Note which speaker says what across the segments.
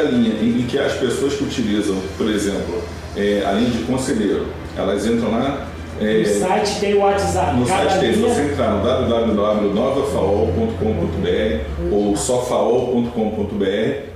Speaker 1: linha, em que as pessoas que utilizam, por exemplo, a linha de conselheiro, elas entram lá.
Speaker 2: No site tem o WhatsApp.
Speaker 1: No site tem, se você entrar no www.novafaol.com.br ou sofaol.com.br,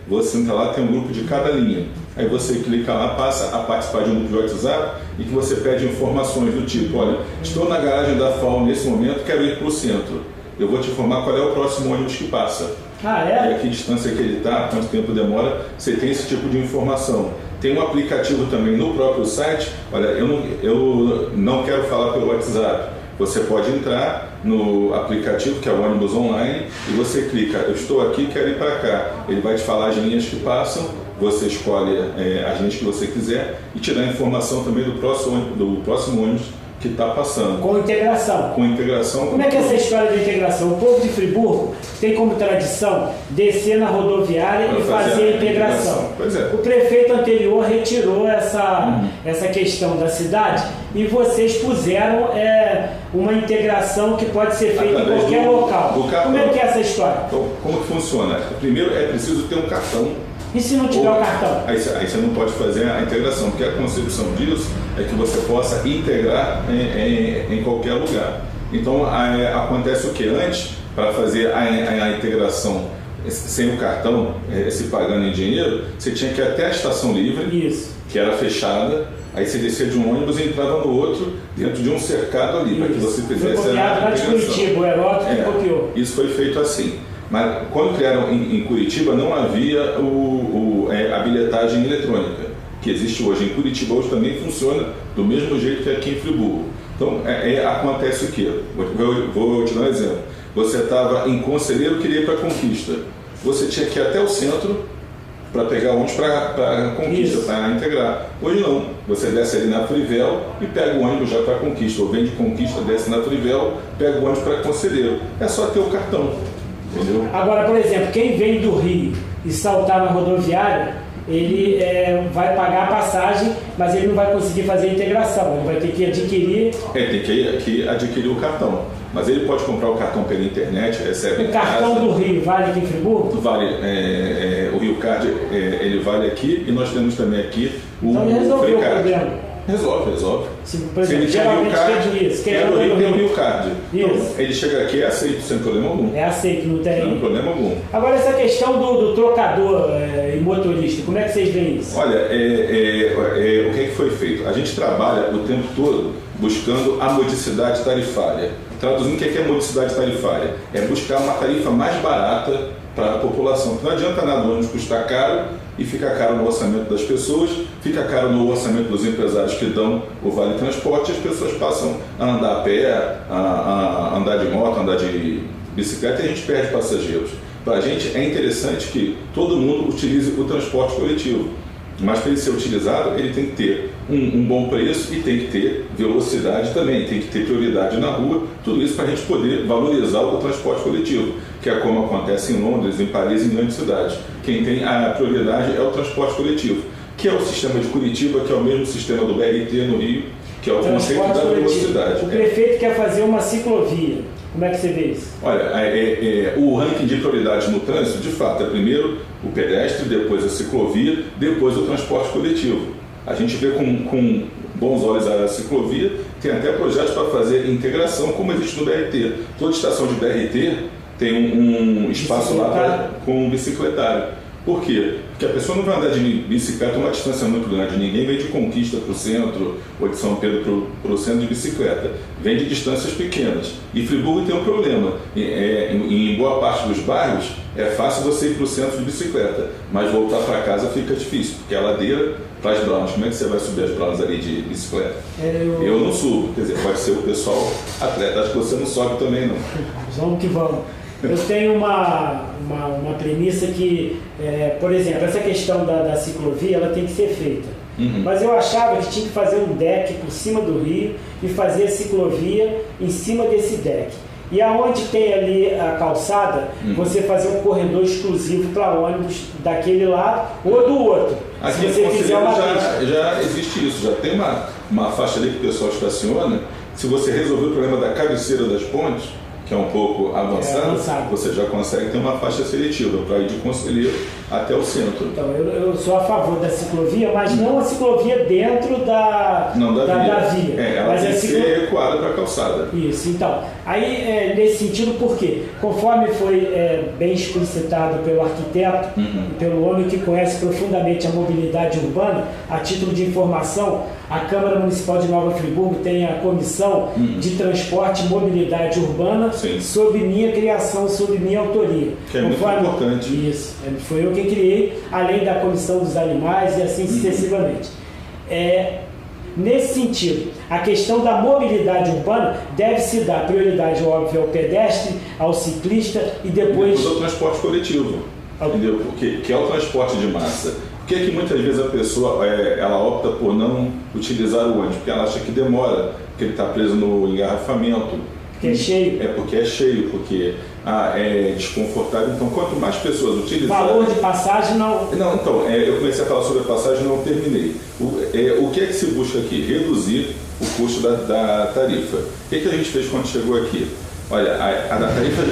Speaker 1: você entra lá, tem um grupo de cada linha. Aí você clica lá, passa a participar de um grupo de WhatsApp e que você pede informações do tipo: olha, estou na garagem da FAO nesse momento, quero ir para o centro. Eu vou te informar qual é o próximo ônibus que passa.
Speaker 2: Ah, é?
Speaker 1: E a que distância que ele está, quanto tempo demora, você tem esse tipo de informação. Tem um aplicativo também no próprio site. Olha, eu não quero falar pelo WhatsApp. Você pode entrar no aplicativo, que é o ônibus online, e você clica: eu estou aqui, quero ir para cá. Ele vai te falar as linhas que passam, você escolhe as linhas que você quiser e te dá informação também do próximo ônibus que está passando.
Speaker 2: Com integração.
Speaker 1: Com integração.
Speaker 2: Como é que é essa história de integração? O povo de Friburgo tem como tradição descer na rodoviária e fazer a integração.
Speaker 1: Pois é.
Speaker 2: O prefeito anterior retirou essa questão da cidade e vocês puseram uma integração que pode ser feita em qualquer local. Como é que é essa história?
Speaker 1: Então, como que funciona? Primeiro é preciso ter um cartão.
Speaker 2: E se não tiver o cartão?
Speaker 1: Aí você não pode fazer a integração, porque a concepção disso é que você possa integrar em qualquer lugar. Então acontece o que? Antes, para fazer a integração sem o cartão, se pagando em dinheiro, você tinha que ir até a estação livre,
Speaker 2: isso,
Speaker 1: que era fechada, aí você descia de um ônibus e entrava no outro, dentro de um cercado ali, para que você fizesse a integração.
Speaker 2: Curitiba, o Heródoto que copiou.
Speaker 1: Isso foi feito assim. Mas quando criaram em Curitiba não havia a bilhetagem eletrônica, que existe hoje. Em Curitiba hoje também funciona do mesmo jeito que aqui em Friburgo. Então acontece o quê? Vou te dar um exemplo. Você estava em Conselheiro, queria ir para Conquista. Você tinha que ir até o centro para pegar ônibus para Conquista, para integrar. Hoje não. Você desce ali na Frivel e pega o ônibus já para Conquista. Ou vem de Conquista, desce na Frivel, pega o ônibus para Conselheiro. É só ter o cartão. Entendeu?
Speaker 2: Agora, por exemplo, quem vem do Rio e saltar na rodoviária, ele vai pagar a passagem, mas ele não vai conseguir fazer a integração, ele vai ter que adquirir...
Speaker 1: Tem que adquirir o cartão, mas ele pode comprar o cartão pela internet, recebe
Speaker 2: o cartão do Rio vale aqui em Friburgo?
Speaker 1: Vale, o Rio Card ele vale aqui, e nós temos também aqui o
Speaker 2: então resolveu o problema.
Speaker 1: Resolve.
Speaker 2: Por exemplo, geralmente
Speaker 1: quem do Rio tem o Rio Card.
Speaker 2: Isso.
Speaker 1: Então, ele chega aqui, é aceito, sem problema algum.
Speaker 2: É aceito, não tem
Speaker 1: problema algum.
Speaker 2: Agora, essa questão do trocador e motorista, como é que vocês veem isso?
Speaker 1: Olha, o que foi feito? A gente trabalha o tempo todo buscando a modicidade tarifária. Traduzindo, o que é modicidade tarifária? É buscar uma tarifa mais barata para a população. Não adianta nada o ônibus custar caro e fica caro no orçamento das pessoas, fica caro no orçamento dos empresários que dão o vale transporte, e as pessoas passam a andar a pé, a andar de moto, a andar de bicicleta, e a gente perde passageiros. Para a gente é interessante que todo mundo utilize o transporte coletivo, mas para ele ser utilizado, ele tem que ter um bom preço e tem que ter velocidade também, tem que ter prioridade na rua, tudo isso para a gente poder valorizar o transporte coletivo, que é como acontece em Londres, em Paris, em grandes cidades. Quem tem a prioridade é o transporte coletivo, que é o sistema de Curitiba, que é o mesmo sistema do BRT no Rio, que é o conceito da velocidade.
Speaker 2: O prefeito quer fazer uma ciclovia. Como é que você vê isso?
Speaker 1: Olha, o ranking de prioridades no trânsito, de fato, é primeiro o pedestre, depois a ciclovia, depois o transporte coletivo. A gente vê com bons olhos a ciclovia, tem até projetos para fazer integração, como existe no BRT. Toda estação de BRT tem um espaço lá com um bicicletário. Por quê? Porque a pessoa não vai andar de bicicleta uma distância muito grande. Ninguém vem de Conquista para o centro ou de São Pedro para o centro de bicicleta. Vem de distâncias pequenas. E Friburgo tem um problema. Em boa parte dos bairros é fácil você ir para o centro de bicicleta, mas voltar para casa fica difícil, porque a ladeira para as Browns. Como é que você vai subir as Browns ali de bicicleta? Eu não subo. Quer dizer, pode ser o pessoal atleta. Acho que você não sobe também, não.
Speaker 2: Vamos que vamos. Eu tenho uma premissa que, por exemplo, essa questão da ciclovia, ela tem que ser feita. Mas eu achava que tinha que fazer um deck por cima do rio e fazer a ciclovia em cima desse deck. E aonde tem ali a calçada, você fazer um corredor exclusivo para ônibus daquele lado ou do outro.
Speaker 1: Aqui
Speaker 2: se você fizer uma
Speaker 1: já existe isso, já tem uma faixa ali que o pessoal estaciona. Se você resolver o problema da cabeceira das pontes, que é um pouco avançado, você já consegue ter uma faixa seletiva para ir de Conselheiro até o centro.
Speaker 2: Então, eu sou a favor da ciclovia, mas não a ciclovia dentro da via.
Speaker 1: Ela
Speaker 2: mas
Speaker 1: tem que ser recuada para a calçada.
Speaker 2: Isso, então. Aí, nesse sentido, por quê? Conforme foi bem explicitado pelo arquiteto e pelo homem que conhece profundamente a mobilidade urbana, a título de informação, a Câmara Municipal de Nova Friburgo tem a Comissão de Transporte e Mobilidade Urbana, sob minha criação, sob minha autoria.
Speaker 1: Que é muito importante.
Speaker 2: Isso, foi eu que criei, além da Comissão dos Animais e assim sucessivamente. Nesse sentido, a questão da mobilidade urbana deve se dar prioridade, óbvio, ao pedestre, ao ciclista e depois
Speaker 1: ao transporte coletivo, entendeu? Que é o transporte de massa. Por que muitas vezes a pessoa ela opta por não utilizar o ônibus? Porque ela acha que demora, porque ele está preso no engarrafamento.
Speaker 2: Porque é cheio.
Speaker 1: Porque é cheio, porque é desconfortável. Então, quanto mais pessoas utilizarem...
Speaker 2: Valor de passagem não...
Speaker 1: Não, então, eu comecei a falar sobre a passagem e não terminei. O que é que se busca aqui? Reduzir o custo da tarifa. O que a gente fez quando chegou aqui? Olha, a tarifa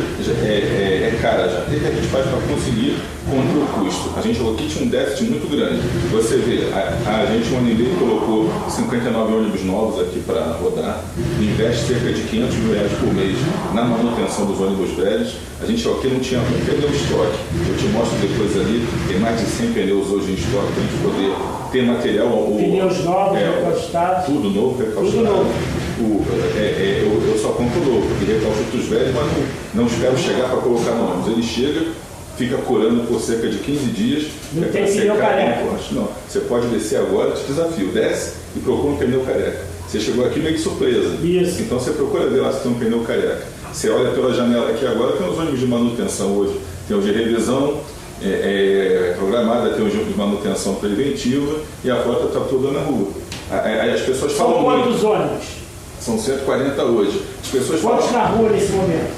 Speaker 1: é cara já. O que a gente faz para conseguir conter o custo? A gente aqui tinha um déficit muito grande. Você vê, a gente, um ano e meio, colocou 59 ônibus novos aqui para rodar, investe cerca de R$500 mil por mês na manutenção dos ônibus velhos. A gente aqui não tinha um pneu estoque. Eu te mostro depois ali, tem mais de 100 pneus hoje em estoque para a gente poder ter material.
Speaker 2: Pneus novos, recalcitrados.
Speaker 1: Tudo novo, recalcitrado. Eu só compro novo, porque recalcitro os velhos, mas não espero chegar para colocar no ônibus. Ele chega, fica curando por cerca de 15 dias.
Speaker 2: Não tem pneu careca.
Speaker 1: Não, você pode descer agora, te desafio, desce e procura um pneu careca. Você chegou aqui meio que surpresa.
Speaker 2: Isso.
Speaker 1: Então você procura ver lá se tem um pneu careca. Você olha pela janela aqui agora, tem os ônibus de manutenção hoje. Tem os de revisão programada, tem os de manutenção preventiva e a frota está toda na rua. As pessoas falam
Speaker 2: São quantos ônibus?
Speaker 1: São 140 hoje. As pessoas
Speaker 2: quantos
Speaker 1: falam...
Speaker 2: na rua nesse momento?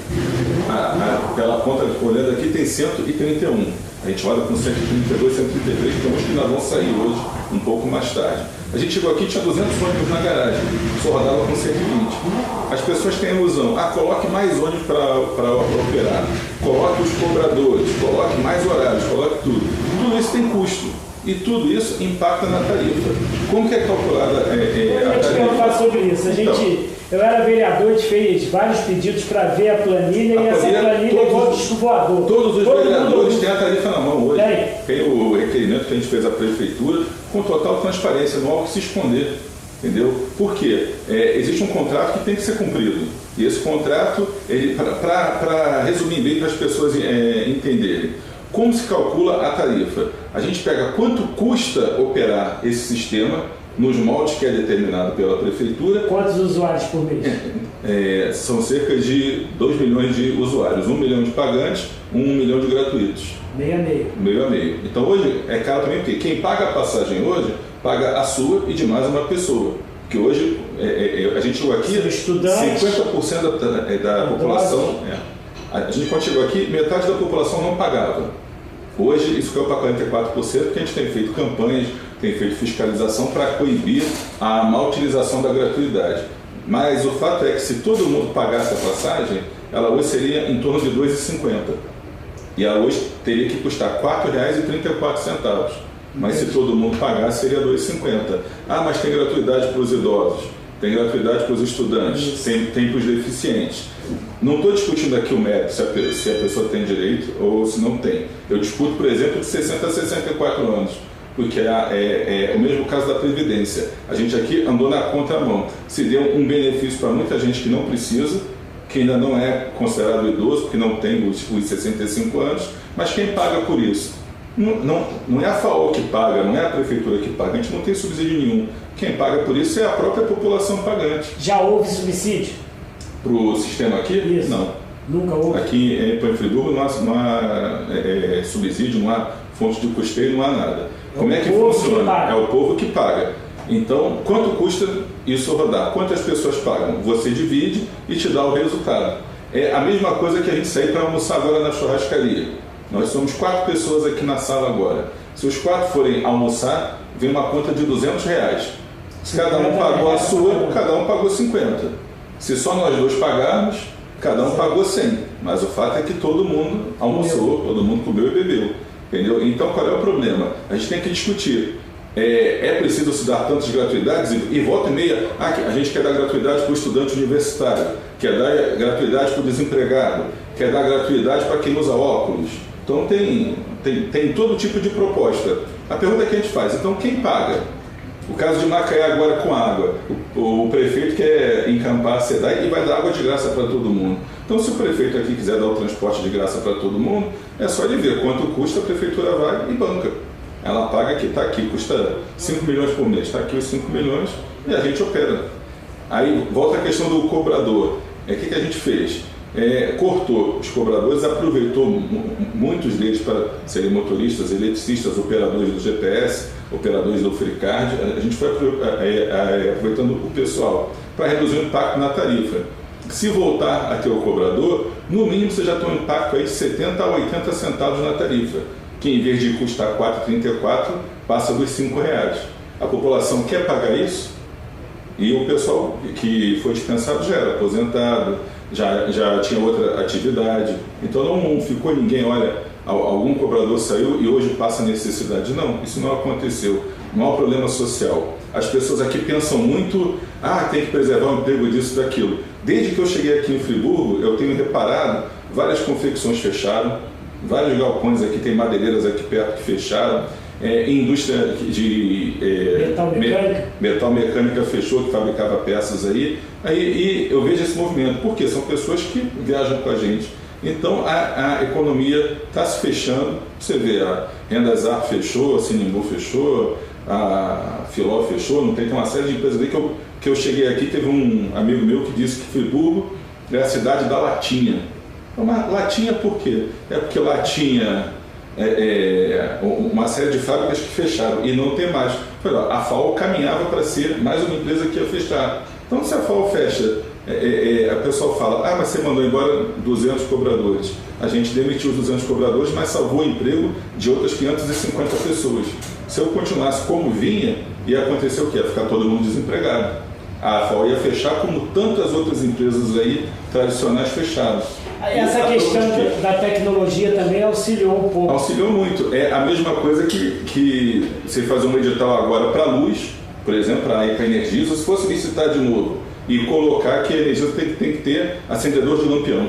Speaker 1: Pela conta, olhando aqui, tem 131. A gente roda com 132, 133, então acho que nós vamos sair hoje, um pouco mais tarde. A gente chegou aqui e tinha 200 ônibus na garagem, só rodava com 120. As pessoas têm a ilusão, coloque mais ônibus para operar, coloque os cobradores, coloque mais horários, coloque tudo. Tudo isso tem custo. E tudo isso impacta na tarifa. Como que é calculada a tarifa?
Speaker 2: Eu ia falar sobre isso. Eu era vereador, a gente fez vários pedidos para ver a planilha, e essa planilha é igual disco voador.
Speaker 1: Todos os vereadores têm a tarifa na mão hoje.
Speaker 2: Tem
Speaker 1: o requerimento que a gente fez à prefeitura com total transparência, não há o que se esconder. Entendeu? Por quê? Existe um contrato que tem que ser cumprido. E esse contrato, para resumir bem, para as pessoas entenderem, como se calcula a tarifa? A gente pega quanto custa operar esse sistema nos moldes que é determinado pela prefeitura.
Speaker 2: Quantos usuários por mês?
Speaker 1: São cerca de 2 milhões de usuários, 1 milhão de pagantes, 1 milhão de gratuitos.
Speaker 2: Meio a meio.
Speaker 1: Meio a meio. Então hoje é caro também porque quem paga a passagem hoje, paga a sua e de mais uma pessoa. Porque hoje a gente chegou aqui, 50% da população... A gente quando chegou aqui, metade da população não pagava. Hoje isso caiu para 44%, porque a gente tem feito campanhas, tem feito fiscalização para coibir a má utilização da gratuidade. Mas o fato é que se todo mundo pagasse a passagem, ela hoje seria em torno de R$ 2,50. E ela hoje teria que custar R$ 4,34. Mas se todo mundo pagasse, seria R$ 2,50. Mas tem gratuidade para os idosos, tem gratuidade para os estudantes, tem para os deficientes. Não estou discutindo aqui o mérito, se a pessoa tem direito ou se não tem. Eu discuto, por exemplo, de 60 a 64 anos, porque é o mesmo caso da Previdência. A gente aqui andou na contramão. Se deu um benefício para muita gente que não precisa, que ainda não é considerado idoso, porque não tem os 65 anos, mas quem paga por isso? Não é a FAO que paga, não é a prefeitura que paga, a gente não tem subsídio nenhum. Quem paga por isso é a própria população pagante.
Speaker 2: Já houve subsídio?
Speaker 1: Para o sistema aqui?
Speaker 2: Isso.
Speaker 1: Não.
Speaker 2: Nunca houve?
Speaker 1: Aqui em Friburgo não há subsídio, não há fonte de custeio, não há nada. Como é que funciona? É o povo que paga. Então, quanto custa isso rodar? Quantas pessoas pagam? Você divide e te dá o resultado. É a mesma coisa que a gente sair para almoçar agora na churrascaria. Nós somos 4 pessoas aqui na sala agora. Se os 4 forem almoçar, vem uma conta de R$200. Se cada um pagou a sua, cada um pagou 50. Se só nós dois pagarmos, cada um pagou 100. Mas o fato é que todo mundo almoçou, todo mundo comeu e bebeu. entendeu? Então, qual é o problema? A gente tem que discutir. É preciso se dar tantas gratuidades? E volta e meia, a gente quer dar gratuidade para o estudante universitário, quer dar gratuidade para o desempregado, quer dar gratuidade para quem usa óculos. Então, tem todo tipo de proposta. A pergunta que a gente faz, então, quem paga? O caso de Macaé agora com água, o prefeito quer encampar a SEDAI e vai dar água de graça para todo mundo. Então, se o prefeito aqui quiser dar o transporte de graça para todo mundo, é só ele ver quanto custa, a prefeitura vai e banca. Ela paga que está aqui, custa 5 milhões por mês, está aqui os 5 milhões e a gente opera. Aí volta a questão do cobrador. O que a gente fez? Cortou os cobradores, aproveitou muitos deles para serem motoristas, eletricistas, operadores do GPS, operadores do FreeCard. A gente foi aproveitando o pessoal para reduzir o impacto na tarifa. Se voltar a ter o cobrador, no mínimo você já tem um impacto aí de 70 a 80 centavos na tarifa, que em vez de custar R$ 4,34, passa dos R$ 5,00. A população quer pagar isso? E o pessoal que foi dispensado já era aposentado, já tinha outra atividade. Então não ficou ninguém, olha, algum cobrador saiu e hoje passa necessidade. Não, isso não aconteceu. Não há um problema social. As pessoas aqui pensam muito, tem que preservar o emprego disso, daquilo. Desde que eu cheguei aqui em Friburgo, eu tenho reparado, várias confecções fecharam, vários galpões aqui, tem madeireiras aqui perto que fecharam, indústria de metal mecânica fechou, que fabricava peças aí, e eu vejo esse movimento, porque são pessoas que viajam com a gente. Então a economia está se fechando, você vê, a Rendazar fechou, a Sinimbu fechou, a Filó fechou, não tem uma série de empresas aí que eu cheguei aqui, teve um amigo meu que disse que Friburgo é a cidade da latinha. Mas latinha por quê? É porque lá tinha uma série de fábricas que fecharam e não tem mais. A FAO caminhava para ser mais uma empresa que ia fechar. Então, se a FAO fecha, a pessoa fala, mas você mandou embora 200 cobradores. A gente demitiu os 200 cobradores, mas salvou o emprego de outras 550 pessoas. Se eu continuasse como vinha, ia acontecer o quê? Ia ficar todo mundo desempregado. A FAO ia fechar como tantas outras empresas aí tradicionais fechadas.
Speaker 2: Essa questão da tecnologia também auxiliou um pouco.
Speaker 1: Auxiliou muito. É a mesma coisa que você fazer um edital agora para a luz, por exemplo, para a Energisa, se fosse licitar de novo e colocar que a Energisa tem que ter acendedor de lampião.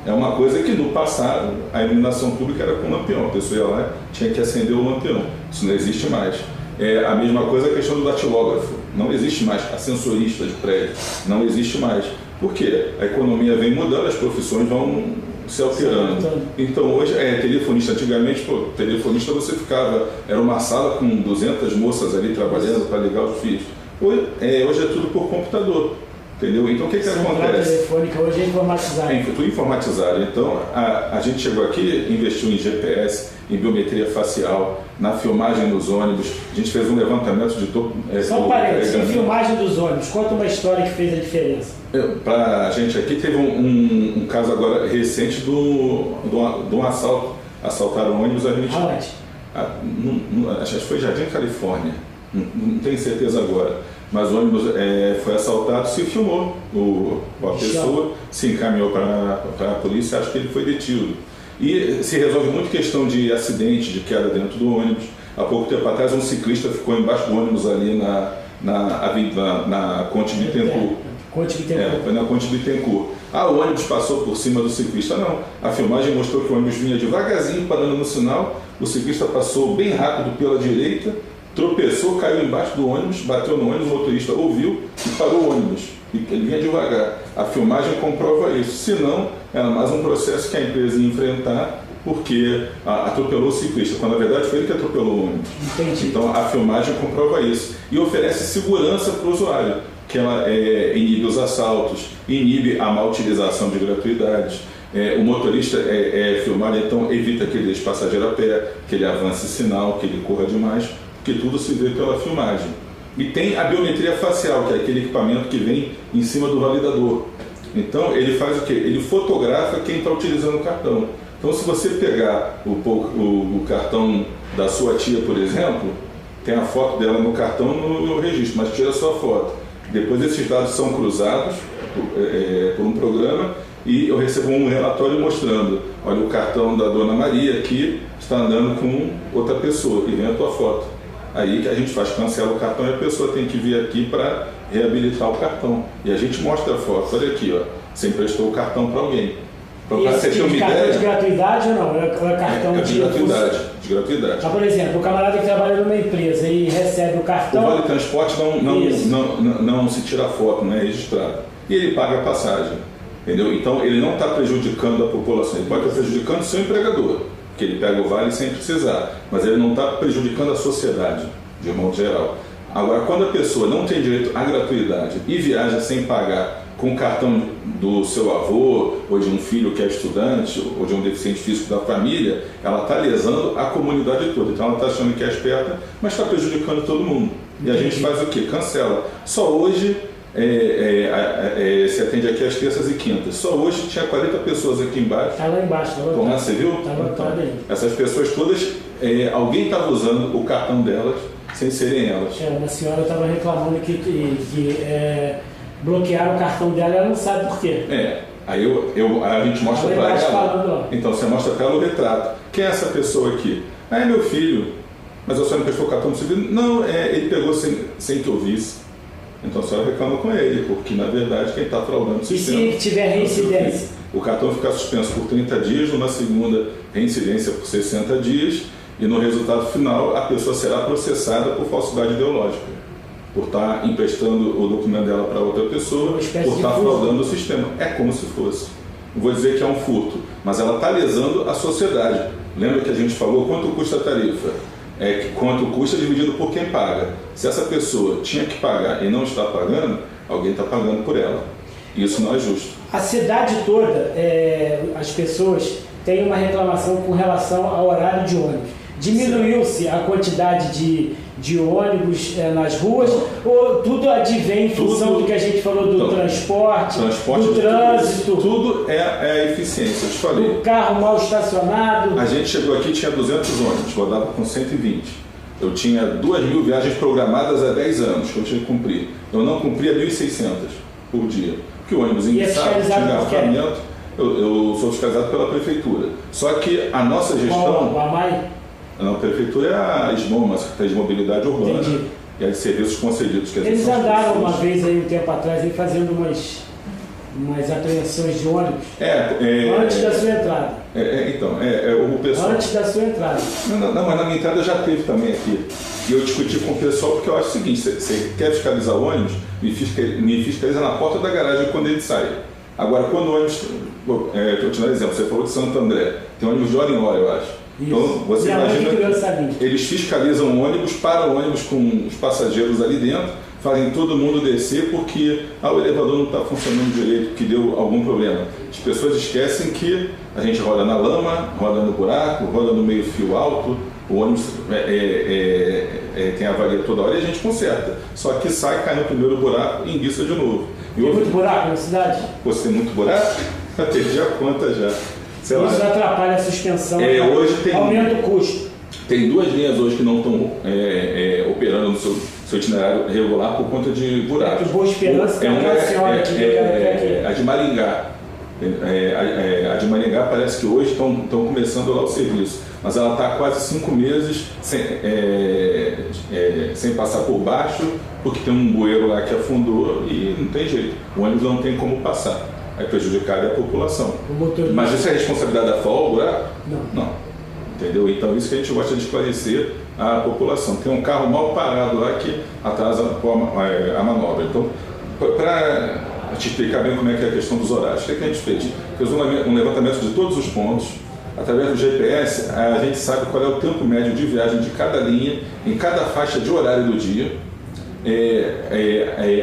Speaker 1: É uma coisa que no passado a iluminação pública era com lampião. A pessoa ia lá e tinha que acender o lampião. Isso não existe mais. É a mesma coisa a questão do datilógrafo. Não existe mais. Ascensorista de prédio. Não existe mais. Por quê? A economia vem mudando, as profissões vão se alterando. Então hoje, telefonista, antigamente, telefonista você ficava, era uma sala com 200 moças ali trabalhando para ligar os fios. Hoje é tudo por computador. Entendeu? Então o que acontece?
Speaker 2: Telefônica hoje é informatizada.
Speaker 1: Tudo informatizado. Então a gente chegou aqui, investiu em GPS, em biometria facial, na filmagem dos ônibus. A gente fez um levantamento de todo.
Speaker 2: Só um parênteses, em filmagem dos ônibus, conta uma história que fez a diferença.
Speaker 1: Para a gente aqui teve um caso agora recente de um assalto. Assaltaram o ônibus, a gente. Acho que foi Jardim Califórnia, não tenho certeza agora. Mas o ônibus foi assaltado, se filmou, a pessoa se encaminhou para a polícia, acho que ele foi detido. E se resolve muito questão de acidente, de queda dentro do ônibus. Há pouco tempo atrás, um ciclista ficou embaixo do ônibus ali na Conte Bittencourt. Foi na Conte Bittencourt. O ônibus passou por cima do ciclista. Não, a filmagem mostrou que o ônibus vinha devagarzinho, parando no sinal, o ciclista passou bem rápido pela direita, tropeçou, caiu embaixo do ônibus, bateu no ônibus, o motorista ouviu e parou o ônibus. Ele vinha devagar. A filmagem comprova isso. Se não, era mais um processo que a empresa ia enfrentar porque atropelou o ciclista, quando na verdade foi ele que atropelou o ônibus.
Speaker 2: Entendi.
Speaker 1: Então a filmagem comprova isso. E oferece segurança para o usuário, que ela inibe os assaltos, inibe a má utilização de gratuidades. O motorista é filmado, então evita que ele deixe passageiro a pé, que ele avance sinal, que ele corra demais, porque tudo se vê pela filmagem. E tem a biometria facial, que é aquele equipamento que vem em cima do validador. Então ele faz o quê? Ele fotografa quem está utilizando o cartão. Então se você pegar o cartão da sua tia, por exemplo, tem a foto dela no cartão no registro, mas tira a sua foto. Depois esses dados são cruzados por um programa e eu recebo um relatório mostrando, olha, o cartão da Dona Maria aqui está andando com outra pessoa, e vem a tua foto. Aí que a gente faz, cancela o cartão e a pessoa tem que vir aqui para reabilitar o cartão. E a gente mostra a foto, olha aqui, ó, você emprestou o cartão para alguém. Para você ter uma ideia.
Speaker 2: Cartão de gratuidade ou não? É cartão
Speaker 1: de gratuidade. De gratuidade.
Speaker 2: Mas, por exemplo, o camarada que trabalha numa empresa e recebe o cartão.
Speaker 1: O Vale Transporte não se tira foto, não é registrado. E ele paga a passagem. Entendeu? Então ele não está prejudicando a população, ele pode estar prejudicando o seu empregador, porque ele pega o vale sem precisar, mas ele não está prejudicando a sociedade, de modo geral. Agora, quando a pessoa não tem direito à gratuidade e viaja sem pagar com o cartão do seu avô, ou de um filho que é estudante, ou de um deficiente físico da família, ela está lesando a comunidade toda. Então ela está achando que é esperta, mas está prejudicando todo mundo. E a gente faz o quê? Cancela. Só hoje se atende aqui às terças e quintas. Só hoje tinha 40 pessoas aqui embaixo.
Speaker 2: Está lá embaixo.
Speaker 1: Então, você viu?
Speaker 2: Está lotado aí.
Speaker 1: Essas pessoas todas, alguém estava usando o cartão delas sem serem elas.
Speaker 2: Uma senhora estava reclamando que bloquearam o cartão dela e ela não sabe por quê.
Speaker 1: Aí a gente mostra para ela. Então você mostra para ela o retrato. Quem é essa pessoa aqui? É meu filho. Mas a senhora não prestou o cartão do seu filho? Não, ele pegou sem que eu visse. Então a senhora reclama com ele, porque na verdade quem está fraudando o sistema.
Speaker 2: E se tiver reincidência?
Speaker 1: O cartão fica suspenso por 30 dias, numa segunda reincidência por 60 dias, e no resultado final a pessoa será processada por falsidade ideológica, por estar emprestando o documento dela para outra pessoa, por estar fraudando o sistema. É como se fosse. Não vou dizer que é um furto, mas ela está lesando a sociedade. Lembra que a gente falou quanto custa a tarifa? Quanto custa dividido por quem paga. Se essa pessoa tinha que pagar e não está pagando, alguém está pagando por ela. Isso não é justo.
Speaker 2: A cidade toda, as pessoas têm uma reclamação com relação ao horário de ônibus. Diminuiu-se a quantidade de ônibus nas ruas, ou tudo advém em função do que a gente falou do transporte, do trânsito?
Speaker 1: Tudo é a eficiência, eu te falei.
Speaker 2: O carro mal estacionado.
Speaker 1: A gente chegou aqui e tinha 200 ônibus, rodava com 120. Eu tinha 2.000 viagens programadas há 10 anos que eu tinha que cumprir. Eu não cumpria 1.600 por dia. Porque o ônibus enguiçado, tinha engarrafamento. Eu sou fiscalizado pela prefeitura. Só que a nossa gestão...
Speaker 2: O AMAI?
Speaker 1: Não, a prefeitura é a SMOMA, a Secretaria de Mobilidade Urbana.
Speaker 2: Entendi.
Speaker 1: E a de serviços concedidos.
Speaker 2: Eles andaram uma vez aí, um tempo atrás, aí, fazendo umas apreensões de ônibus antes da sua entrada.
Speaker 1: O pessoal...
Speaker 2: Antes da sua entrada.
Speaker 1: Não, mas na minha entrada já teve também aqui. E eu discuti com o pessoal porque eu acho o seguinte, você quer fiscalizar o ônibus, me fiscaliza na porta da garagem quando ele sai. Agora, quando o ônibus... Estou te dando um exemplo, você falou de Santo André, tem ônibus de hora em hora, eu acho.
Speaker 2: Isso.
Speaker 1: Então, você imagina que eles fiscalizam o ônibus, param o ônibus com os passageiros ali dentro, fazem todo mundo descer porque o elevador não está funcionando direito, que deu algum problema. As pessoas esquecem que a gente roda na lama, roda no buraco, roda no meio fio alto, o ônibus tem avaria toda hora e a gente conserta. Só que sai, cai no primeiro buraco e enguiça de novo.
Speaker 2: Tem muito buraco na cidade?
Speaker 1: Você tem muito buraco? Eu perdi a conta já.
Speaker 2: Isso atrapalha a suspensão, aumenta o custo.
Speaker 1: Tem 2 linhas hoje que não estão operando no seu itinerário regular por conta de buracos.
Speaker 2: Boa Esperança,
Speaker 1: a de Maringá. A de Maringá parece que hoje estão começando lá o serviço, mas ela está há quase 5 meses sem passar por baixo, porque tem um bueiro lá que afundou e não tem jeito. O ônibus não tem como passar. Aí prejudicada é a população. Mas isso é responsabilidade da FAO, o buraco? Não. Entendeu? Então isso que a gente gosta de esclarecer à população. Tem um carro mal parado lá que atrasa a manobra. Então, para te explicar bem como é que é a questão dos horários, o que a gente fez? Fez um levantamento de todos os pontos. Através do GPS, a gente sabe qual é o tempo médio de viagem de cada linha, em cada faixa de horário do dia.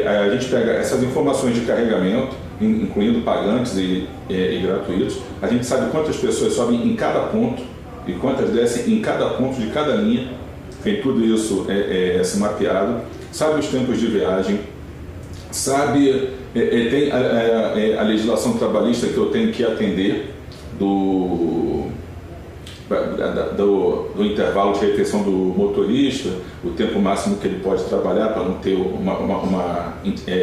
Speaker 1: A gente pega essas informações de carregamento, incluindo pagantes e gratuitos. A gente sabe quantas pessoas sobem em cada ponto e quantas descem em cada ponto de cada linha. Tem tudo isso assim, mapeado. Sabe os tempos de viagem, sabe, tem a legislação trabalhista que eu tenho que atender do intervalo de refeição do motorista, o tempo máximo que ele pode trabalhar para não ter uma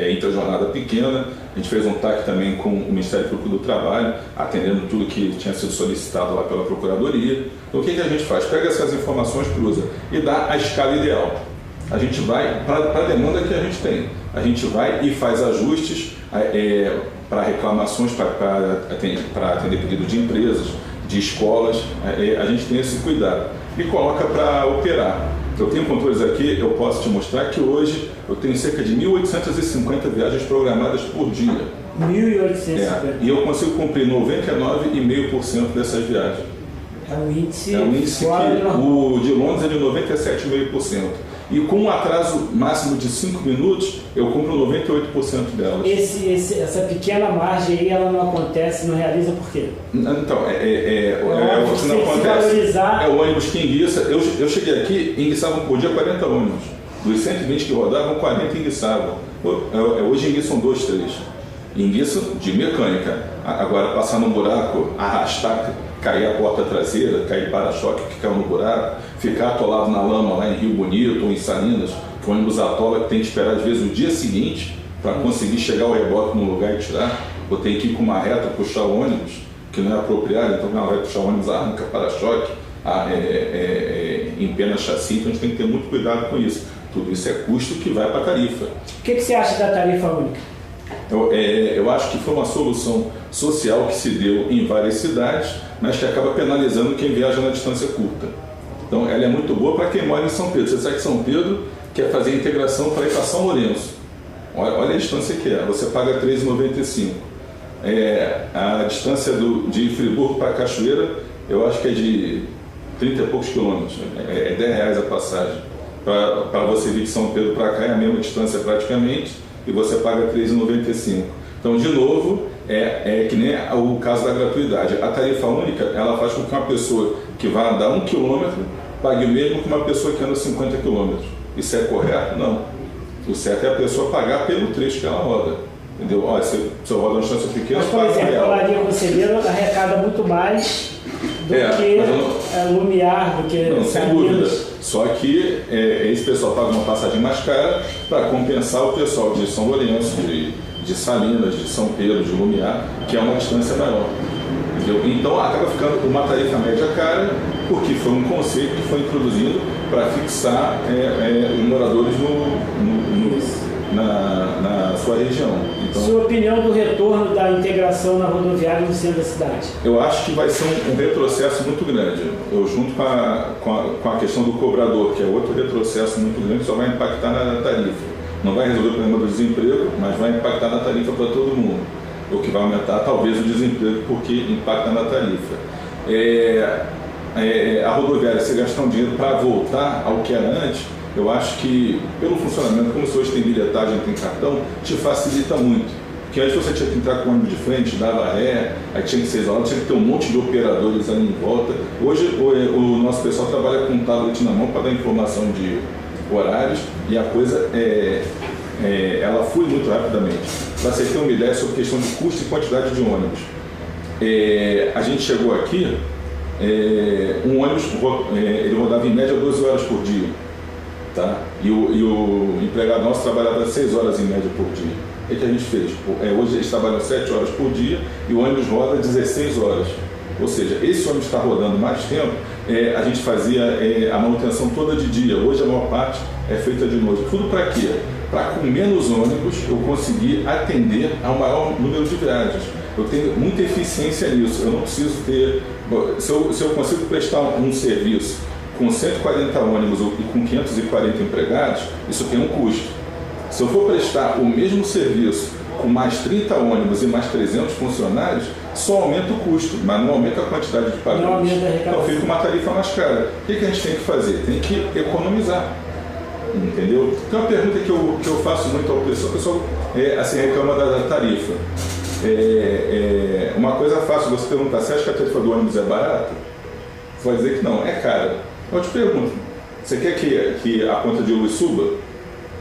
Speaker 1: intrajornada pequena. A gente fez um TAC também com o Ministério Público do Trabalho, atendendo tudo que tinha sido solicitado lá pela Procuradoria. Então o que a gente faz? Pega essas informações, cruza e dá a escala ideal. A gente vai para a demanda que a gente tem. A gente vai e faz ajustes para reclamações, para atender pedido de empresas, de escolas. A gente tem esse cuidado e coloca para operar. Eu tenho controles aqui, eu posso te mostrar que hoje eu tenho cerca de 1.850 viagens programadas por dia.
Speaker 2: 1.850?
Speaker 1: E eu consigo cumprir 99,5% dessas viagens.
Speaker 2: É um índice
Speaker 1: que o de Londres é de 97,5%. E com um atraso máximo de 5 minutos, eu cumpro 98% delas.
Speaker 2: Essa pequena margem aí, ela não acontece, não realiza por quê?
Speaker 1: Então, o que não acontece é o ônibus que enguiça. Eu cheguei aqui e enguiçavam por dia 40 ônibus. Dos 120 que rodavam, 40 enguiçavam. Hoje enguiçam 2, 3. Enguiçam de mecânica. Agora, passar num buraco, arrastar, cair a porta traseira, cair para-choque que caiu no buraco, ficar atolado na lama lá em Rio Bonito ou em Salinas, que o ônibus atola, que tem que esperar às vezes o dia seguinte para conseguir chegar ao reboque no lugar e tirar, ou tem que ir com uma reta puxar o ônibus, que não é apropriado, então ela vai puxar o ônibus, arranca para-choque, empena chassi, então a gente tem que ter muito cuidado com isso. Tudo isso é custo que vai para a tarifa.
Speaker 2: O que você acha da tarifa única?
Speaker 1: Eu acho que foi uma solução social que se deu em várias cidades, mas que acaba penalizando quem viaja na distância curta. Então, ela é muito boa para quem mora em São Pedro. Você sabe que São Pedro quer fazer a integração para ir para São Lourenço. Olha a distância que é. Você paga R$ 3,95. A distância de Friburgo para Cachoeira, eu acho que é de 30 e poucos quilômetros. É R$ 10 a passagem. Para você vir de São Pedro para cá é a mesma distância praticamente, e você paga R$ 3,95. Então, de novo, é que nem o caso da gratuidade. A tarifa única, ela faz com que uma pessoa que vai andar 1 quilômetro pague o mesmo que uma pessoa que anda 50 quilômetros. Isso é correto? Não. O certo é a pessoa pagar pelo trecho que ela roda. Entendeu? Olha, se eu rodo uma distância pequena,
Speaker 2: mas, por exemplo, a Olaria Conselheiro arrecada muito mais do que Lumiar, do que
Speaker 1: não, sem dúvida. Só que esse pessoal paga uma passagem mais cara para compensar o pessoal de São Lourenço, de Salinas, de São Pedro, de Lumiar, que é uma distância maior. Entendeu? Então acaba ficando uma tarifa média cara, porque foi um conceito que foi introduzido para fixar os moradores na sua região. Então,
Speaker 2: sua opinião do retorno da integração na rodoviária no centro da cidade?
Speaker 1: Eu acho que vai ser um retrocesso muito grande. Eu junto com a questão do cobrador, que é outro retrocesso muito grande, que só vai impactar na tarifa. Não vai resolver o problema do desemprego, mas vai impactar na tarifa para todo mundo. O que vai aumentar talvez o desemprego, porque impacta na tarifa. A rodoviária, se gastar um dinheiro para voltar ao que era antes, eu acho que, pelo funcionamento, como se hoje tem bilhetagem, tem cartão, te facilita muito. Porque antes você tinha que entrar com o ônibus de frente, dava ré, aí tinha que ser isolado, tinha que ter um monte de operadores ali em volta. Hoje o nosso pessoal trabalha com um tablet na mão para dar informação de horários e a coisa ela flui muito rapidamente. Para você ter uma ideia sobre questão de custo e quantidade de ônibus. A gente chegou aqui, um ônibus ele rodava em média 12 horas por dia. Tá? E o empregado nosso trabalhava 6 horas em média por dia. O que a gente fez? Hoje eles trabalham 7 horas por dia e o ônibus roda 16 horas. Ou seja, esse ônibus está rodando mais tempo, a gente fazia a manutenção toda de dia. Hoje a maior parte é feita de noite. Tudo para quê? Para com menos ônibus eu conseguir atender ao maior número de viagens. Eu tenho muita eficiência nisso. Eu não preciso ter... Se eu consigo prestar um serviço com 140 ônibus e com 540 empregados, isso tem um custo. Se eu for prestar o mesmo serviço com mais 30 ônibus e mais 300 funcionários, só aumenta o custo, mas não aumenta a quantidade de pagantes. Então fica uma tarifa mais cara. O que a gente tem que fazer? Tem que economizar. Entendeu? Tem uma pergunta que eu faço muito ao pessoal, o pessoal reclama da tarifa. Uma coisa fácil você perguntar, você acha que a tarifa do ônibus é barata? Você vai dizer que não, é cara. Eu te pergunto, você quer que a conta de luz suba?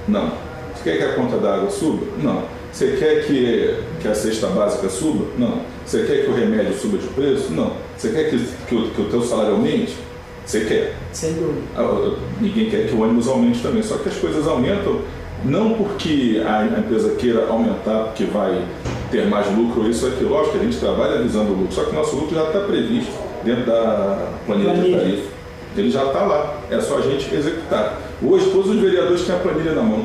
Speaker 1: Não. Você quer que a conta da água suba? Não. Você quer que a cesta básica suba? Não. Você quer que o remédio suba de preço? Não. Você quer que o teu salário aumente? Você quer.
Speaker 2: Sem dúvida.
Speaker 1: Ninguém quer que o ônibus aumente também, só que as coisas aumentam não porque a empresa queira aumentar, porque vai ter mais lucro, isso aqui. Lógico que a gente trabalha visando o lucro, só que o nosso lucro já está previsto dentro da planilha de tarifa. Ele já está lá, é só a gente executar. Hoje todos os vereadores têm a planilha na mão.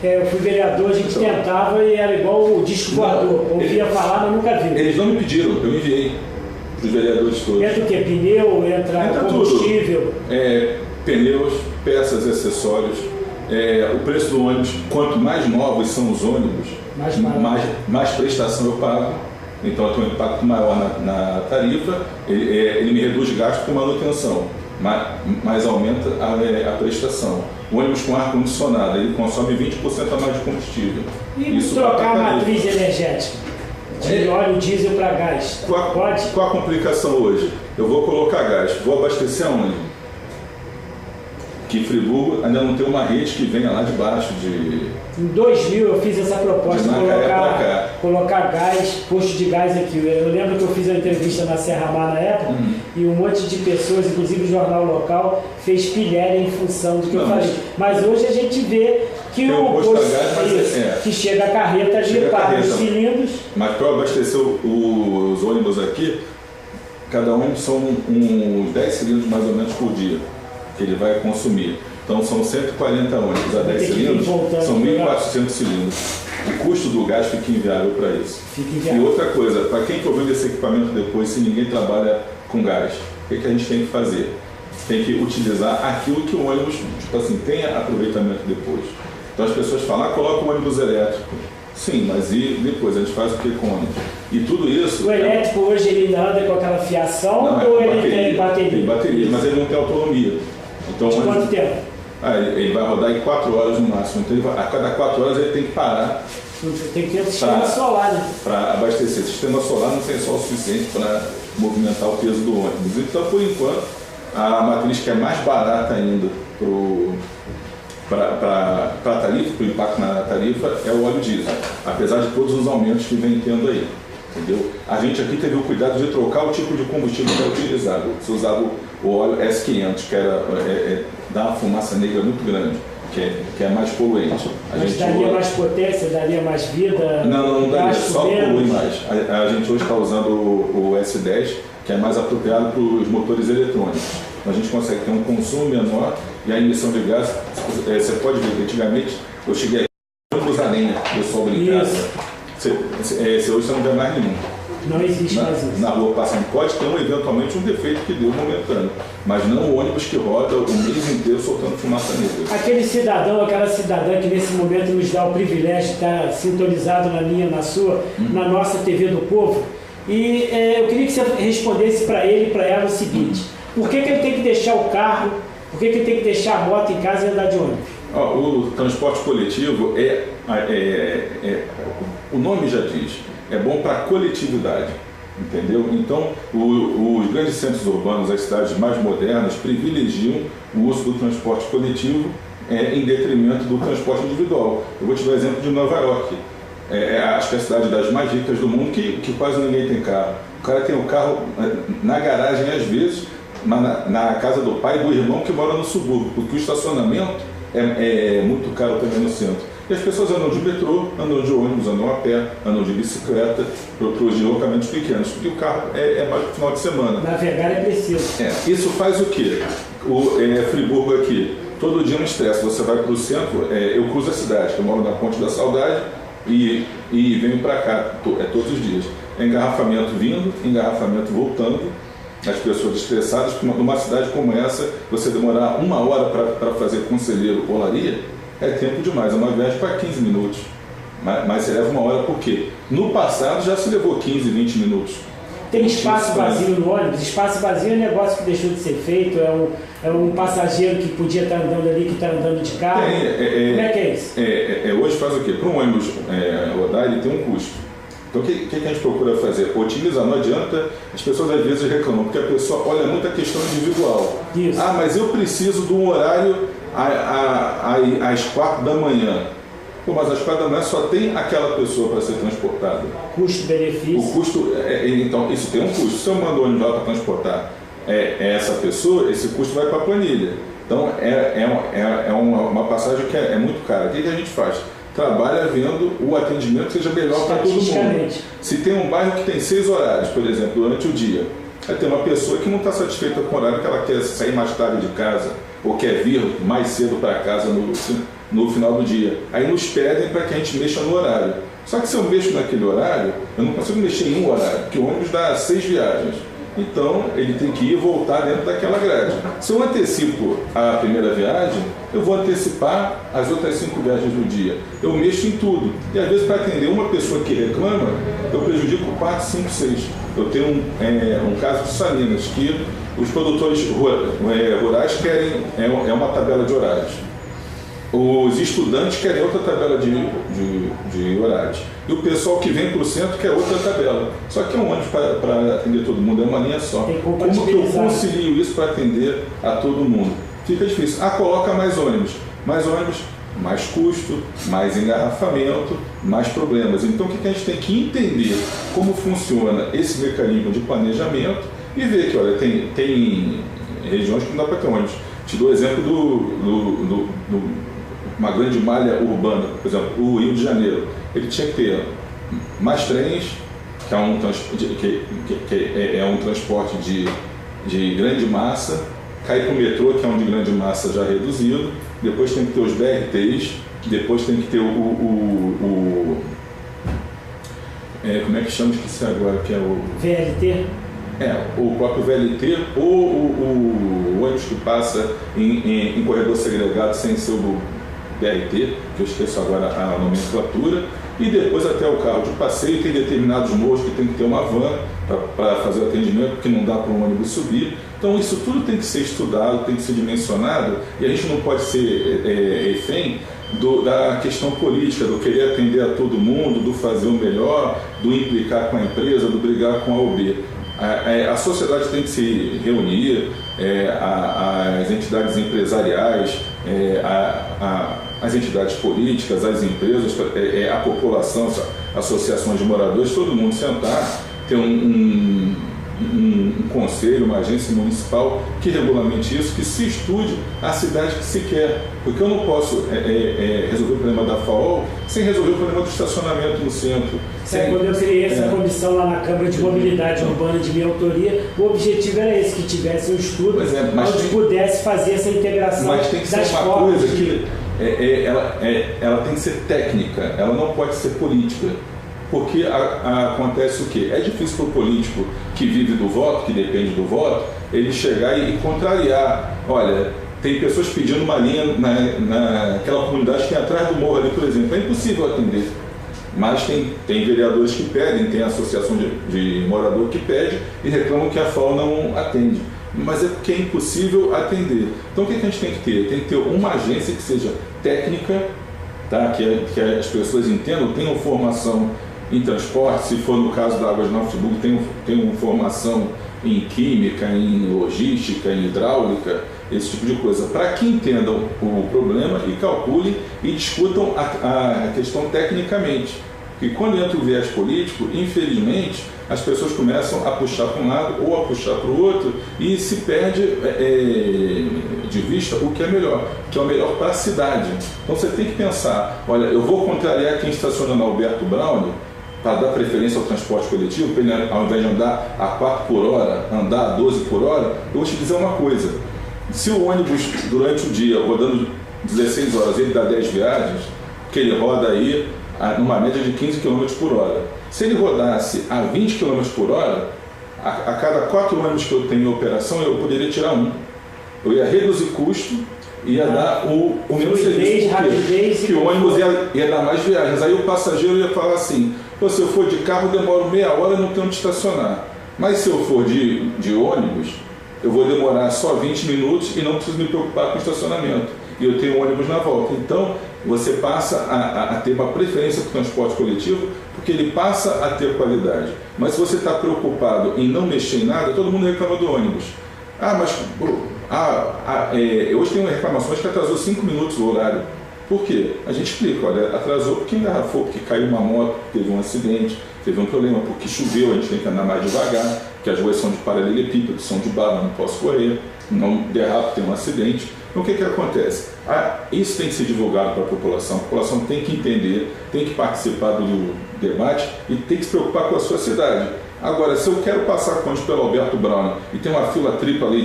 Speaker 2: Eu fui vereador, a gente tentava e era igual o disco voador. Ouvia falar, mas nunca vi.
Speaker 1: Eles não me pediram, eu enviei para os vereadores todos.
Speaker 2: Entra o quê? Pneu, entra combustível?
Speaker 1: Tudo. Pneus, peças, acessórios. O preço do ônibus, quanto mais novos são os ônibus, mais prestação eu pago. Então eu tenho um impacto maior na tarifa, ele me reduz gasto com manutenção, mas aumenta a prestação. O ônibus com ar-condicionado, ele consome 20% a mais de combustível.
Speaker 2: E isso trocar a matriz energética? De óleo diesel para gás? Pode?
Speaker 1: Qual a complicação hoje? Eu vou colocar gás, vou abastecer aonde? Que Friburgo ainda não tem uma rede que venha lá de baixo
Speaker 2: Em 2000 eu fiz essa proposta, colocar gás, posto de gás aqui. Eu lembro que eu fiz uma entrevista na Serra Mar na época e um monte de pessoas, inclusive o jornal local, fez pilhéria em função do que eu falei. Mas hoje a gente vê que o posto gás, que chega a carreta ali, para os cilindros.
Speaker 1: Mas para abastecer os ônibus aqui, cada ônibus são uns 10 cilindros mais ou menos por dia que ele vai consumir. Então são 140 ônibus a 10 cilindros, são 1.400 cilindros. O custo do gás fica inviável para isso. E outra coisa, para quem que ouviu esse equipamento depois, se ninguém trabalha com gás, o que a gente tem que fazer? Tem que utilizar aquilo que o ônibus, tipo assim, tenha aproveitamento depois. Então as pessoas falam, coloca o ônibus elétrico. Sim, mas e depois? A gente faz o que com o ônibus? E tudo isso...
Speaker 2: O elétrico hoje ele anda com aquela fiação ou ele tem bateria?
Speaker 1: Tem bateria, mas ele não tem autonomia. Então,
Speaker 2: de quanto tempo?
Speaker 1: Ele vai rodar em 4 horas no máximo. Então, a cada 4 horas ele tem que parar.
Speaker 2: Tem que ter um sistema solar, né?
Speaker 1: Para abastecer. O sistema solar não tem sol suficiente para movimentar o peso do ônibus. Então, por enquanto, a matriz que é mais barata ainda para a tarifa, para o impacto na tarifa, é o óleo diesel. Apesar de todos os aumentos que vem tendo aí. Entendeu? A gente aqui teve o cuidado de trocar o tipo de combustível que é utilizado. Você usava o óleo S500, que dá uma fumaça negra muito grande, que é mais poluente.
Speaker 2: Mas daria mais potência, daria mais vida?
Speaker 1: Não daria, só polui mais. A gente hoje está usando o S10, que é mais apropriado para os motores eletrônicos. A gente consegue ter um consumo menor e a emissão de gás, você pode ver, antigamente eu cheguei aqui, eu usar lenha, eu só brincava. Hoje você não vê mais nenhum.
Speaker 2: Não existe mais isso.
Speaker 1: Na rua passando, pode ter eventualmente um defeito que deu momentâneo, mas não o ônibus que roda o mês inteiro soltando fumaça negra.
Speaker 2: Aquele cidadão, aquela cidadã que nesse momento nos dá o privilégio de estar sintonizado na minha, na sua, na nossa TV do Povo, e eu queria que você respondesse para ele e para ela o seguinte: por que ele tem que deixar o carro, por que ele tem que deixar a moto em casa e andar de ônibus?
Speaker 1: O transporte coletivo o nome já diz, é bom para a coletividade, entendeu? Então, os grandes centros urbanos, as cidades mais modernas, privilegiam o uso do transporte coletivo em detrimento do transporte individual. Eu vou te dar o exemplo de Nova York. Acho que é a cidade das mais ricas do mundo que quase ninguém tem carro. O cara tem o carro na garagem às vezes, mas na casa do pai e do irmão que mora no subúrbio, porque o estacionamento é muito caro também no centro. E as pessoas andam de metrô, andam de ônibus, andam a pé, andam de bicicleta, para os deslocamentos pequenos, porque o carro é mais no final de semana.
Speaker 2: Navegar é preciso.
Speaker 1: Isso faz o quê? Friburgo aqui, todo dia um estresse. Você vai para o centro, eu cruzo a cidade, eu moro na Ponte da Saudade e venho para cá todos os dias. Engarrafamento vindo, engarrafamento voltando. As pessoas estressadas, porque numa cidade como essa, você demorar 1 hora para fazer Conselheiro Olaria, é tempo demais, é uma viagem para 15 minutos. Mas você leva 1 hora por quê? No passado já se levou 15, 20 minutos.
Speaker 2: Tem espaço vazio no ônibus? Espaço vazio é um negócio que deixou de ser feito, é um passageiro que podia estar andando ali, que está andando de carro. Como é que é isso?
Speaker 1: Hoje faz o quê? Para um ônibus rodar, ele tem um custo. Então o que a gente procura fazer? Otimizar, não adianta, as pessoas às vezes reclamam, porque a pessoa olha muito a questão individual.
Speaker 2: Isso.
Speaker 1: Mas eu preciso de um horário às 4 da manhã. Mas às 4 da manhã só tem aquela pessoa para ser transportada.
Speaker 2: Custo-benefício.
Speaker 1: O custo, então isso tem um custo. Se eu mando o ônibus lá para transportar essa pessoa, esse custo vai para a planilha. Então é uma passagem que é muito cara. O que a gente faz? Trabalha vendo o atendimento seja melhor para todo mundo. Se tem um bairro que tem 6 horários, por exemplo, durante o dia, aí tem uma pessoa que não está satisfeita com o horário, que ela quer sair mais tarde de casa, ou quer vir mais cedo para casa no final do dia. Aí nos pedem para que a gente mexa no horário. Só que se eu mexo naquele horário, eu não consigo mexer em um horário, porque o ônibus dá 6 viagens. Então ele tem que ir e voltar dentro daquela grade. Se eu antecipo a primeira viagem, eu vou antecipar as outras 5 viagens do dia. Eu mexo em tudo. E às vezes, para atender uma pessoa que reclama, eu prejudico 4, 5, 6. Eu tenho um caso de Salinas, que os produtores rurais querem uma tabela de horários. Os estudantes querem outra tabela de horários. E o pessoal que vem para o centro quer outra tabela. Só que é um ônibus para atender todo mundo, é uma linha só. Como que eu concilio isso para atender a todo mundo? Fica difícil. Coloca mais ônibus. Mais custo, mais engarrafamento, mais problemas. Então o que a gente tem que entender? Como funciona esse mecanismo de planejamento e ver que, olha, tem regiões que não dá para ter ônibus. Te dou o exemplo uma grande malha urbana, por exemplo, o Rio de Janeiro. Ele tinha que ter mais trens, que é um transporte de grande massa, cair para o metrô, que é um de grande massa já reduzido, depois tem que ter os BRTs, depois tem que ter como é que chama? Esqueci agora, que é o...
Speaker 2: VLT?
Speaker 1: O próprio VLT ou o ônibus que passa em corredor segregado sem ser o BRT, que eu esqueço agora a nomenclatura, e depois até o carro de passeio. Tem determinados morros que tem que ter uma van para fazer o atendimento, porque não dá para um ônibus subir. Então isso tudo tem que ser estudado, tem que ser dimensionado, e a gente não pode ser refém da questão política, do querer atender a todo mundo, do fazer o melhor, do implicar com a empresa, do brigar com a OB. A sociedade tem que se reunir, as entidades empresariais, as entidades políticas, as empresas, a população, associações de moradores, todo mundo sentar, ter um conselho, uma agência municipal que regulamente isso, que se estude a cidade que se quer. Porque eu não posso resolver o problema da FAO sem resolver o problema do estacionamento no centro.
Speaker 2: Quando eu criei essa comissão lá na Câmara de Mobilidade Urbana de minha autoria, o objetivo era esse, que tivesse um estudo onde pudesse fazer essa integração.
Speaker 1: Mas tem que ser uma coisa que ela tem que ser técnica, ela não pode ser política. Porque acontece o quê? É difícil para o político que vive do voto, que depende do voto, ele chegar e contrariar. Olha, tem pessoas pedindo uma linha naquela comunidade que tem atrás do morro ali, por exemplo. É impossível atender. Mas tem vereadores que pedem, tem associação de morador que pede e reclamam que a FAO não atende. Mas é porque é impossível atender. Então o que a gente tem que ter? Tem que ter uma agência que seja técnica, tá? que as pessoas entendam, tenham formação em transporte, se for no caso da Águas de Nova Friburgo, tenham formação em química, em logística, em hidráulica, esse tipo de coisa, para que entendam o problema e calculem e discutam a questão tecnicamente. E quando entra o viés político, infelizmente, as pessoas começam a puxar para um lado ou a puxar para o outro e se perde de vista o que é o melhor para a cidade. Então você tem que pensar, olha, eu vou contrariar quem estaciona na Alberto Braulio para dar preferência ao transporte coletivo, para ele, ao invés de andar a 4 por hora, andar a 12 por hora. Eu vou te dizer uma coisa, se o ônibus durante o dia, rodando 16 horas, ele dá 10 viagens, que ele roda aí numa média de 15 km por hora. Se ele rodasse a 20 km por hora, a cada 4 ônibus que eu tenho em operação, eu poderia tirar um. Eu ia reduzir custo, ia dar o menos serviço, porque o ônibus ia dar mais viagens. Aí o passageiro ia falar assim, se eu for de carro, demoro meia hora e não tenho onde estacionar. Mas se eu for de ônibus, eu vou demorar só 20 minutos e não preciso me preocupar com o estacionamento. E eu tenho ônibus na volta. Então, você passa a ter uma preferência para o transporte coletivo, porque ele passa a ter qualidade. Mas se você está preocupado em não mexer em nada, todo mundo reclama do ônibus. Hoje tem reclamações que atrasou 5 minutos o horário. Por quê? A gente explica, olha, atrasou porque engarrafou, porque caiu uma moto, teve um acidente, teve um problema, porque choveu, a gente tem que andar mais devagar, porque as ruas são de paralelepípedo, são de barro, não posso correr, não derrapo, tem um acidente. Então o que acontece? Isso tem que ser divulgado para a população tem que entender, tem que participar do debate e tem que se preocupar com a sua cidade. Agora, se eu quero passar Conde pelo Alberto Brown e tem uma fila tripla ali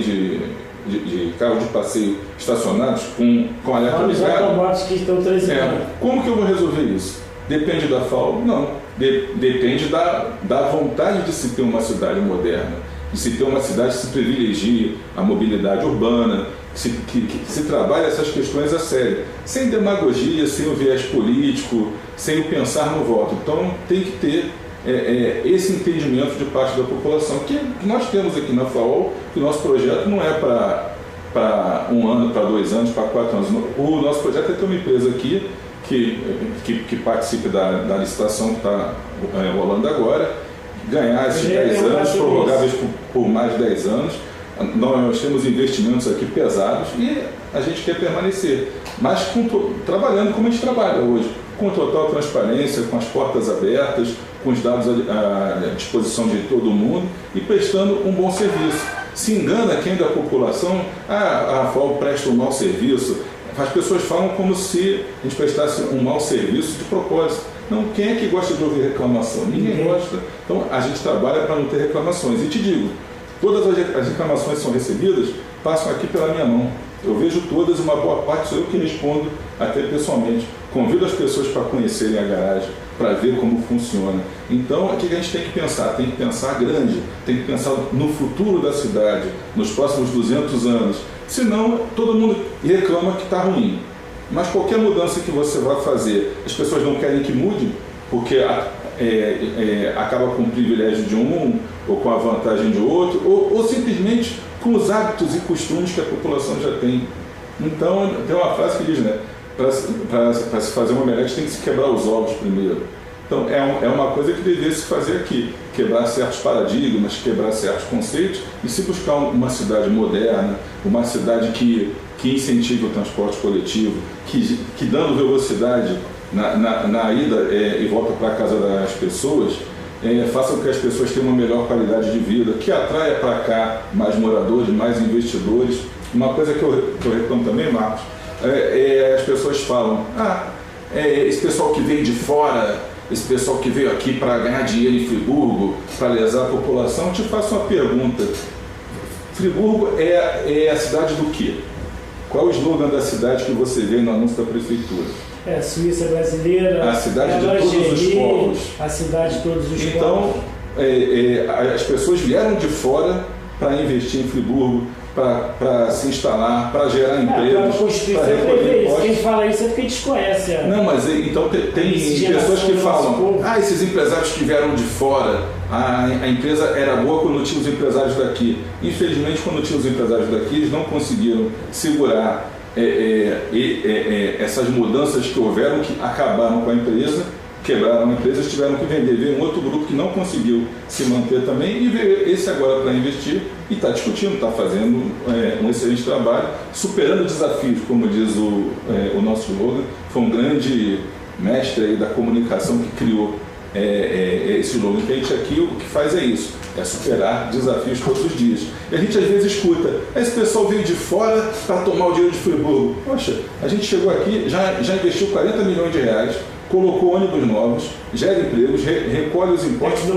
Speaker 1: de carros de passeio estacionados com alerta ligado,
Speaker 2: que estão transitando.
Speaker 1: Como que eu vou resolver isso? Depende da FAO? Não. Depende da vontade de se ter uma cidade moderna, de se ter uma cidade que se privilegie a mobilidade urbana, que se trabalhe essas questões a sério, sem demagogia, sem o viés político, sem o pensar no voto. Então tem que ter esse entendimento de parte da população, que nós temos aqui na FAO, que o nosso projeto não é para 1 ano, para 2 anos, para 4 anos. O nosso projeto é ter uma empresa aqui que participe da licitação que está rolando agora, ganhar esses 10 anos, prorrogáveis por mais 10 anos. Nós temos investimentos aqui pesados e a gente quer permanecer, mas trabalhando como a gente trabalha hoje, com total transparência, com as portas abertas, com os dados à disposição de todo mundo e prestando um bom serviço. Se engana quem da população, a FAO presta um mau serviço. As pessoas falam como se a gente prestasse um mau serviço de propósito. Não, quem é que gosta de ouvir reclamação? Ninguém gosta. Então a gente trabalha para não ter reclamações. E te digo, todas as reclamações que são recebidas passam aqui pela minha mão. Eu vejo todas, uma boa parte sou eu que respondo até pessoalmente. Convido as pessoas para conhecerem a garagem, para ver como funciona. Então, o que a gente tem que pensar? Tem que pensar grande, tem que pensar no futuro da cidade, nos próximos 200 anos. Senão, todo mundo reclama que está ruim. Mas qualquer mudança que você vai fazer, as pessoas não querem que mude, porque acaba com o privilégio de um ou com a vantagem de outro, ou simplesmente com os hábitos e costumes que a população já tem. Então, tem uma frase que diz, né? Para se fazer uma omelete tem que se quebrar os ovos primeiro. Então é uma coisa que deveria se fazer aqui, quebrar certos paradigmas, quebrar certos conceitos e se buscar uma cidade moderna, uma cidade que incentive o transporte coletivo, que dando velocidade na ida e volta para a casa das pessoas, faça com que as pessoas tenham uma melhor qualidade de vida, que atraia para cá mais moradores, mais investidores. Uma coisa que eu reclamo também, Marcos, as pessoas falam, esse pessoal que veio de fora, esse pessoal que veio aqui para ganhar dinheiro em Friburgo, para lesar a população. Eu te faço uma pergunta, Friburgo é a cidade do quê? Qual é o slogan da cidade que você vê no anúncio da prefeitura?
Speaker 2: É a Suíça brasileira,
Speaker 1: a cidade de todos os povos.
Speaker 2: A cidade de todos os povos.
Speaker 1: Então, as pessoas vieram de fora para investir em Friburgo, para se instalar, para gerar empregos, para recolher impostos.
Speaker 2: Quem fala isso é porque desconhece.
Speaker 1: Não, mas então tem pessoas que falam, esses empresários que vieram de fora, a empresa era boa quando tinha os empresários daqui. Infelizmente, quando tinha os empresários daqui, eles não conseguiram segurar essas mudanças que houveram, que acabaram com a empresa, quebraram a empresa, tiveram que vender. Veio um outro grupo que não conseguiu se manter também e veio esse agora para investir e está discutindo, está fazendo um excelente trabalho, superando desafios, como diz o nosso slogan. Foi um grande mestre aí da comunicação que criou esse slogan. Que a gente aqui o que faz é isso, é superar desafios todos os dias. E a gente às vezes escuta, esse pessoal veio de fora para tomar o dinheiro de Friburgo. Poxa, a gente chegou aqui, já investiu 40 milhões de reais, colocou ônibus novos, gera empregos, recolhe os impostos,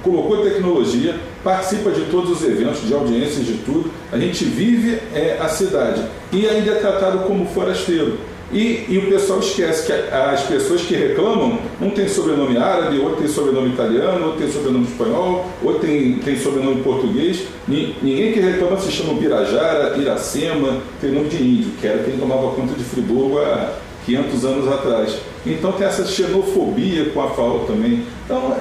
Speaker 1: colocou tecnologia, participa de todos os eventos, de audiências, de tudo. A gente vive a cidade e ainda é tratado como forasteiro. E o pessoal esquece que as pessoas que reclamam, um tem sobrenome árabe, outro tem sobrenome italiano, outro tem sobrenome espanhol, outro tem sobrenome português. Ninguém que reclama se chama Birajara, Iracema, tem nome de índio, que era quem tomava conta de Friburgo há 500 anos atrás. Então tem essa xenofobia com a FAO também. Então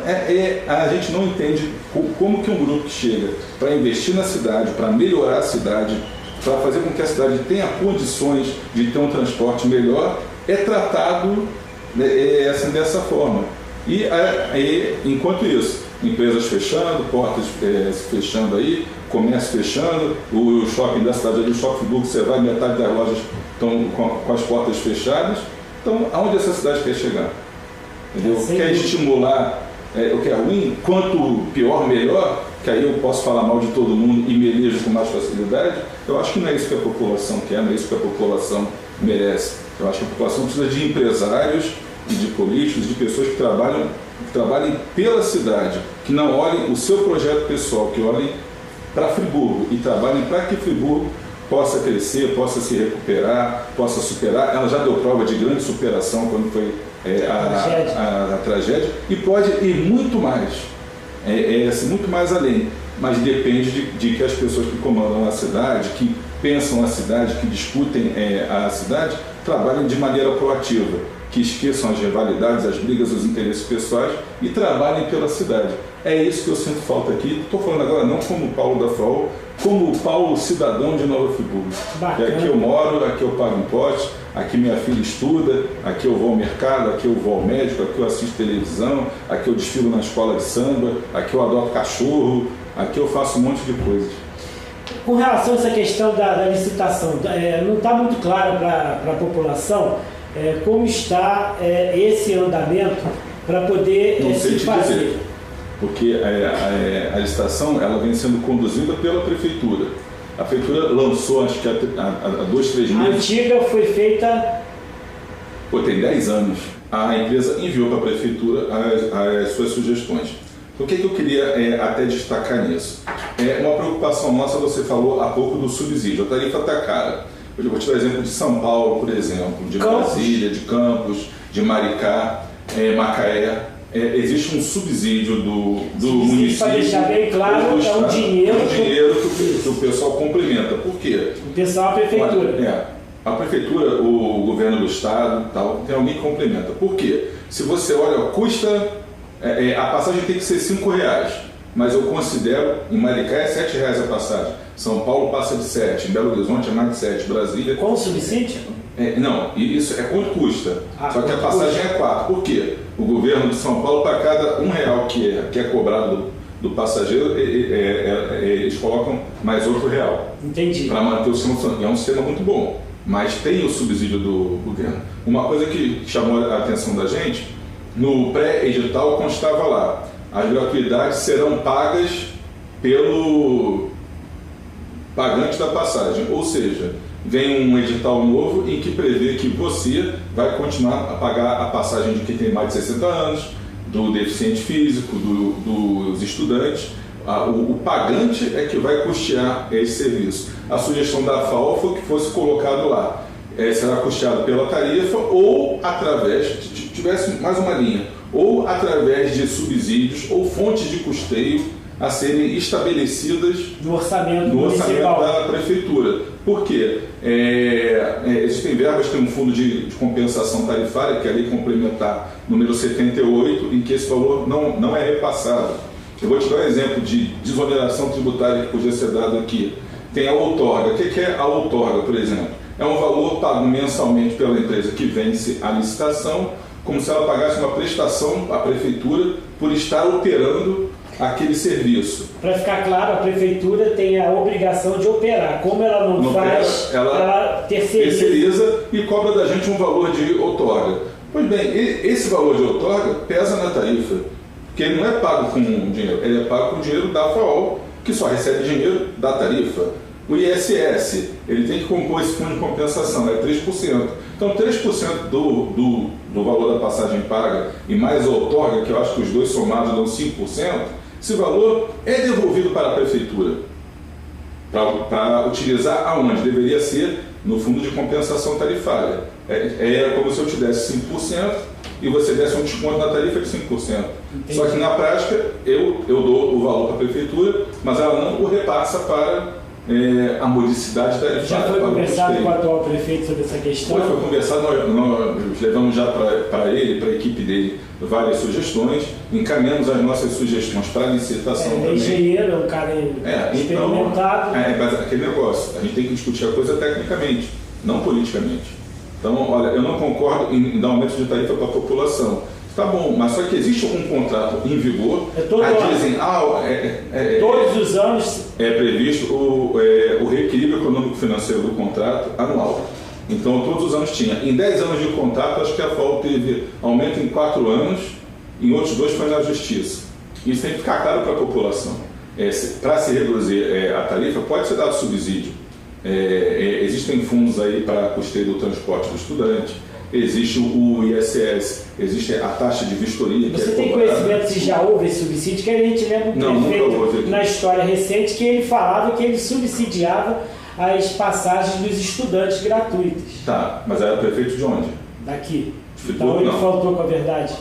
Speaker 1: a gente não entende como que um grupo que chega para investir na cidade, para melhorar a cidade, para fazer com que a cidade tenha condições de ter um transporte melhor, é tratado assim, dessa forma. E enquanto isso, empresas fechando, portas fechando aí, comércio fechando, o shopping da cidade ali, o Shopping Friburgo, você vai, metade das lojas estão com as portas fechadas. Então, aonde essa cidade quer chegar? Entendeu? Quer estimular o que é ruim? Quanto pior, melhor? que aí eu posso falar mal de todo mundo e me elejo com mais facilidade. Eu acho que não é isso que a população quer, não é isso que a população merece. Eu acho que a população precisa de empresários e de políticos, de pessoas que trabalhem pela cidade, que não olhem o seu projeto pessoal, que olhem para Friburgo e trabalhem para que Friburgo possa crescer, possa se recuperar, possa superar. Ela já deu prova de grande superação quando foi a tragédia e pode ir muito mais, muito mais além, mas depende de que as pessoas que comandam a cidade, que pensam a cidade, que discutem a cidade, trabalhem de maneira proativa, que esqueçam as rivalidades, as brigas, os interesses pessoais e trabalhem pela cidade. É isso que eu sinto falta aqui. Estou falando agora não como Paulo da FAO, como Paulo cidadão de Nova Friburgo. Aqui eu moro, aqui eu pago impostos, aqui minha filha estuda, aqui eu vou ao mercado, aqui eu vou ao médico, aqui eu assisto televisão, aqui eu desfilo na escola de samba, aqui eu adoto cachorro, aqui eu faço um monte de coisas.
Speaker 2: Com relação a essa questão da licitação, não está muito claro para a população como está esse andamento para poder se fazer.
Speaker 1: Dizer, porque a licitação ela vem sendo conduzida pela prefeitura. A prefeitura lançou, acho que há 2, 3 meses.
Speaker 2: A antiga foi feita...
Speaker 1: tem 10 anos. A empresa enviou para a prefeitura as suas sugestões. O que eu queria até destacar nisso? Uma preocupação nossa, você falou há pouco do subsídio. A tarifa está cara. Eu vou te dar exemplo de São Paulo, por exemplo, de Brasília, de Campos, de Maricá, Macaé. Existe um subsídio do município.
Speaker 2: Para deixar bem claro, é um dinheiro
Speaker 1: que o pessoal complementa. Por quê?
Speaker 2: O pessoal, a prefeitura.
Speaker 1: A prefeitura, o governo do estado, tem alguém que complementa. Por quê? Se você olha, custa... a passagem tem que ser R$5, mas eu considero, em Maricá é R$7 a passagem. São Paulo passa de 7, em Belo Horizonte é mais de 7, Brasília...
Speaker 2: Com subsídio?
Speaker 1: Não, isso é quanto custa. Só que a passagem é 4. Por quê? O governo de São Paulo, para cada R$1 que é cobrado do passageiro, eles colocam mais outro real.
Speaker 2: Entendi.
Speaker 1: Para manter o sistema funcionando. É um sistema muito bom, mas tem o subsídio do governo. Uma coisa que chamou a atenção da gente, no pré-edital constava lá, as gratuidades serão pagas pelo pagante da passagem, ou seja, vem um edital novo em que prevê que você vai continuar a pagar a passagem de quem tem mais de 60 anos, do deficiente físico, dos estudantes. O pagante é que vai custear esse serviço. A sugestão da FAO foi que fosse colocado lá. Será custeado pela tarifa ou através, tivesse mais uma linha, ou através de subsídios ou fontes de custeio a serem estabelecidas
Speaker 2: no orçamento
Speaker 1: da prefeitura. Por quê? Existem verbas, tem um fundo de compensação tarifária, que é a lei complementar número 78, em que esse valor não é repassado. Eu vou te dar um exemplo de desoneração tributária que podia ser dado aqui. Tem a outorga. O que é a outorga, por exemplo? É um valor pago mensalmente pela empresa que vence a licitação, como se ela pagasse uma prestação à prefeitura por estar operando aquele serviço.
Speaker 2: Para ficar claro, a prefeitura tem a obrigação de operar. Como ela não faz, ela terceiriza
Speaker 1: e cobra da gente um valor de outorga. Pois bem, esse valor de outorga pesa na tarifa, porque ele não é pago com dinheiro, ele é pago com dinheiro da FAO, que só recebe dinheiro da tarifa. O ISS, ele tem que compor esse fundo de compensação, é 3%. Então 3% do valor da passagem paga e mais a outorga, que eu acho que os dois somados dão 5%, esse valor é devolvido para a prefeitura. Para utilizar aonde? Deveria ser no fundo de compensação tarifária. É como se eu te desse 5% e você desse um desconto na tarifa de 5%. Entendi. Só que na prática eu dou o valor para a prefeitura, mas ela não o repassa para a modicidade tarifária.
Speaker 2: Já foi conversado com o atual prefeito sobre essa questão?
Speaker 1: Foi conversado, nós levamos já para ele, para a equipe dele, várias sugestões, encaminhamos as nossas sugestões para a licitação também.
Speaker 2: Ele é engenheiro, é um cara experimentado.
Speaker 1: Mas aquele negócio, a gente tem que discutir a coisa tecnicamente, não politicamente. Então, olha, eu não concordo em dar aumento de tarifa para a população. Tá bom, mas só que existe algum contrato em vigor, dizem,
Speaker 2: todos os anos
Speaker 1: é previsto o reequilíbrio econômico-financeiro do contrato anual. Então, todos os anos tinha. Em 10 anos de contrato, acho que a FAO teve aumento em 4 anos, em outros 2 foi na Justiça. Isso tem que ficar claro para a população. para se reduzir a tarifa, pode ser dado subsídio. Existem fundos aí para custeio do transporte do estudante, existe o ISS, existe a taxa de vistoria.
Speaker 2: Você tem conhecimento se já houve esse subsídio? Que a gente lembra do prefeito na história recente que ele falava que ele subsidiava as passagens dos estudantes gratuitas.
Speaker 1: Tá, mas era prefeito de onde?
Speaker 2: Daqui. Então ele faltou com a verdade.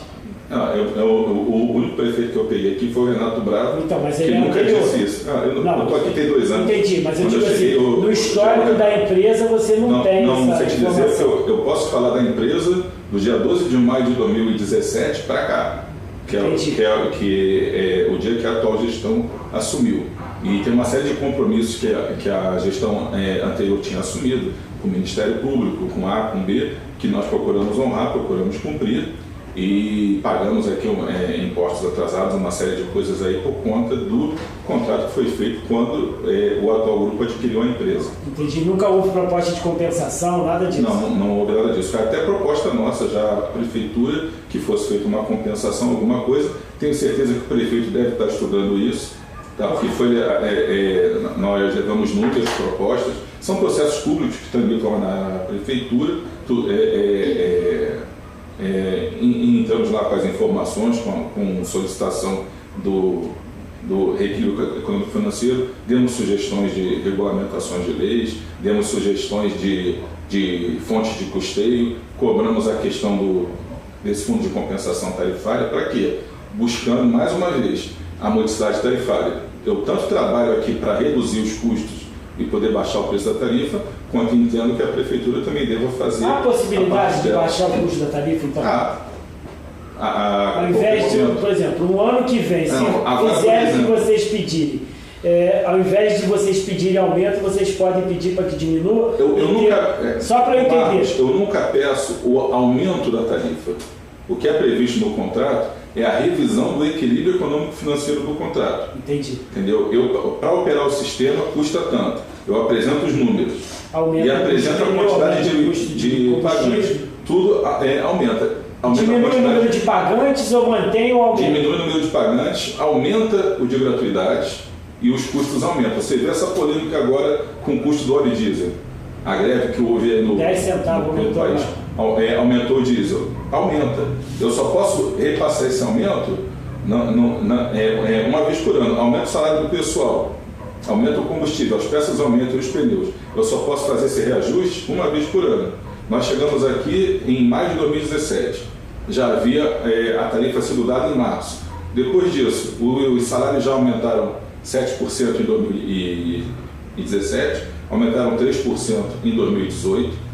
Speaker 1: O único prefeito que eu peguei aqui foi o Renato Bravo,
Speaker 2: então, mas
Speaker 1: que nunca disse isso. Eu estou aqui tem 2 anos.
Speaker 2: Entendi, mas eu digo assim, no histórico da empresa você não tem
Speaker 1: não
Speaker 2: essa
Speaker 1: sei te dizer, eu posso falar da empresa do dia 12 de maio de 2017 para cá, que é o dia que a atual gestão assumiu. E tem uma série de compromissos que a gestão anterior tinha assumido, com o Ministério Público, com A, com B, que nós procuramos honrar, procuramos cumprir. E pagamos aqui impostos atrasados, uma série de coisas aí por conta do contrato que foi feito quando o atual grupo adquiriu a empresa.
Speaker 2: Entendi. Nunca houve proposta de compensação, nada disso?
Speaker 1: Não houve nada disso. Foi até proposta nossa já à prefeitura que fosse feita uma compensação, alguma coisa. Tenho certeza que o prefeito deve estar estudando isso, tá? Porque nós levamos muitas propostas. São processos públicos que tramitam na prefeitura. Entramos lá com as informações, com solicitação do reequilíbrio econômico-financeiro, demos sugestões de regulamentações de leis, demos sugestões de fontes de custeio, cobramos a questão desse fundo de compensação tarifária. Para quê? Buscando, mais uma vez, a modicidade tarifária. Eu tanto trabalho aqui para reduzir os custos e poder baixar o preço da tarifa, quanto entendo que a prefeitura também deva fazer.
Speaker 2: Há a possibilidade de baixar o custo da tarifa, então? Ao invés de, por exemplo, no ano que vem, se fizerem o que vocês pedirem, ao invés de vocês pedirem aumento, vocês podem pedir para que diminua? Só para eu entender.
Speaker 1: Marcos, eu nunca peço o aumento da tarifa. O que é previsto no contrato é a revisão do equilíbrio econômico-financeiro do contrato.
Speaker 2: Entendi.
Speaker 1: Entendeu? Para operar o sistema custa tanto. Eu apresento os números e apresento a quantidade de pagantes. Tudo aumenta.
Speaker 2: Diminui o número de pagantes ou mantém ou aumenta?
Speaker 1: Diminui o número de pagantes, aumenta o de gratuidade e os custos aumentam. Você vê essa polêmica agora com o custo do óleo diesel. A greve que houve aí no
Speaker 2: 10 centavos
Speaker 1: no país. Aumentou o diesel. Aumenta. Eu só posso repassar esse aumento uma vez por ano. Aumenta o salário do pessoal, aumenta o combustível, as peças aumentam, os pneus. Eu só posso fazer esse reajuste uma vez por ano. Nós chegamos aqui em maio de 2017. Já havia a tarifa sendo dada em março. Depois disso, os salários já aumentaram 7% em 2017, aumentaram 3% em 2018.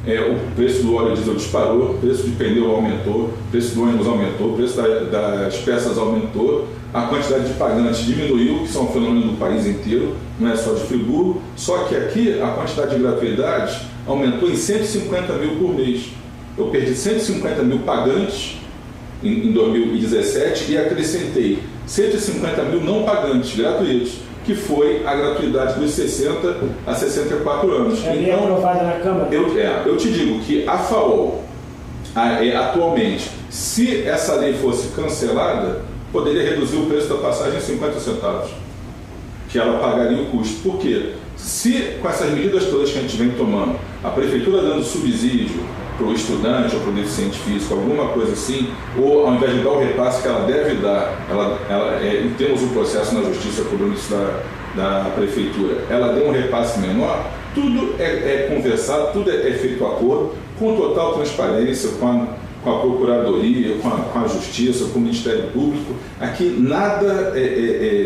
Speaker 1: O preço do óleo diesel disparou, o preço de pneu aumentou, o preço do ônibus aumentou, o preço das peças aumentou, a quantidade de pagantes diminuiu, que são um fenômeno do país inteiro, não é só de Friburgo, só que aqui a quantidade de gratuidades aumentou em 150 mil por mês. Eu perdi 150 mil pagantes em 2017 e acrescentei 150 mil não pagantes gratuitos, que foi a gratuidade dos 60 a 64 anos.
Speaker 2: Então, aprovada na Câmara?
Speaker 1: Eu te digo que a FAO, atualmente, se essa lei fosse cancelada, poderia reduzir o preço da passagem em 50 centavos, que ela pagaria o custo. Por quê? Se com essas medidas todas que a gente vem tomando, a prefeitura dando subsídio para o estudante ou para o deficiente físico, alguma coisa assim, ou ao invés de dar o repasse que ela deve dar, temos um processo na justiça cobrando isso da prefeitura, ela deu um repasse menor, tudo é conversado, tudo é feito acordo, com total transparência, com a Procuradoria, com a Justiça, com o Ministério Público. Aqui nada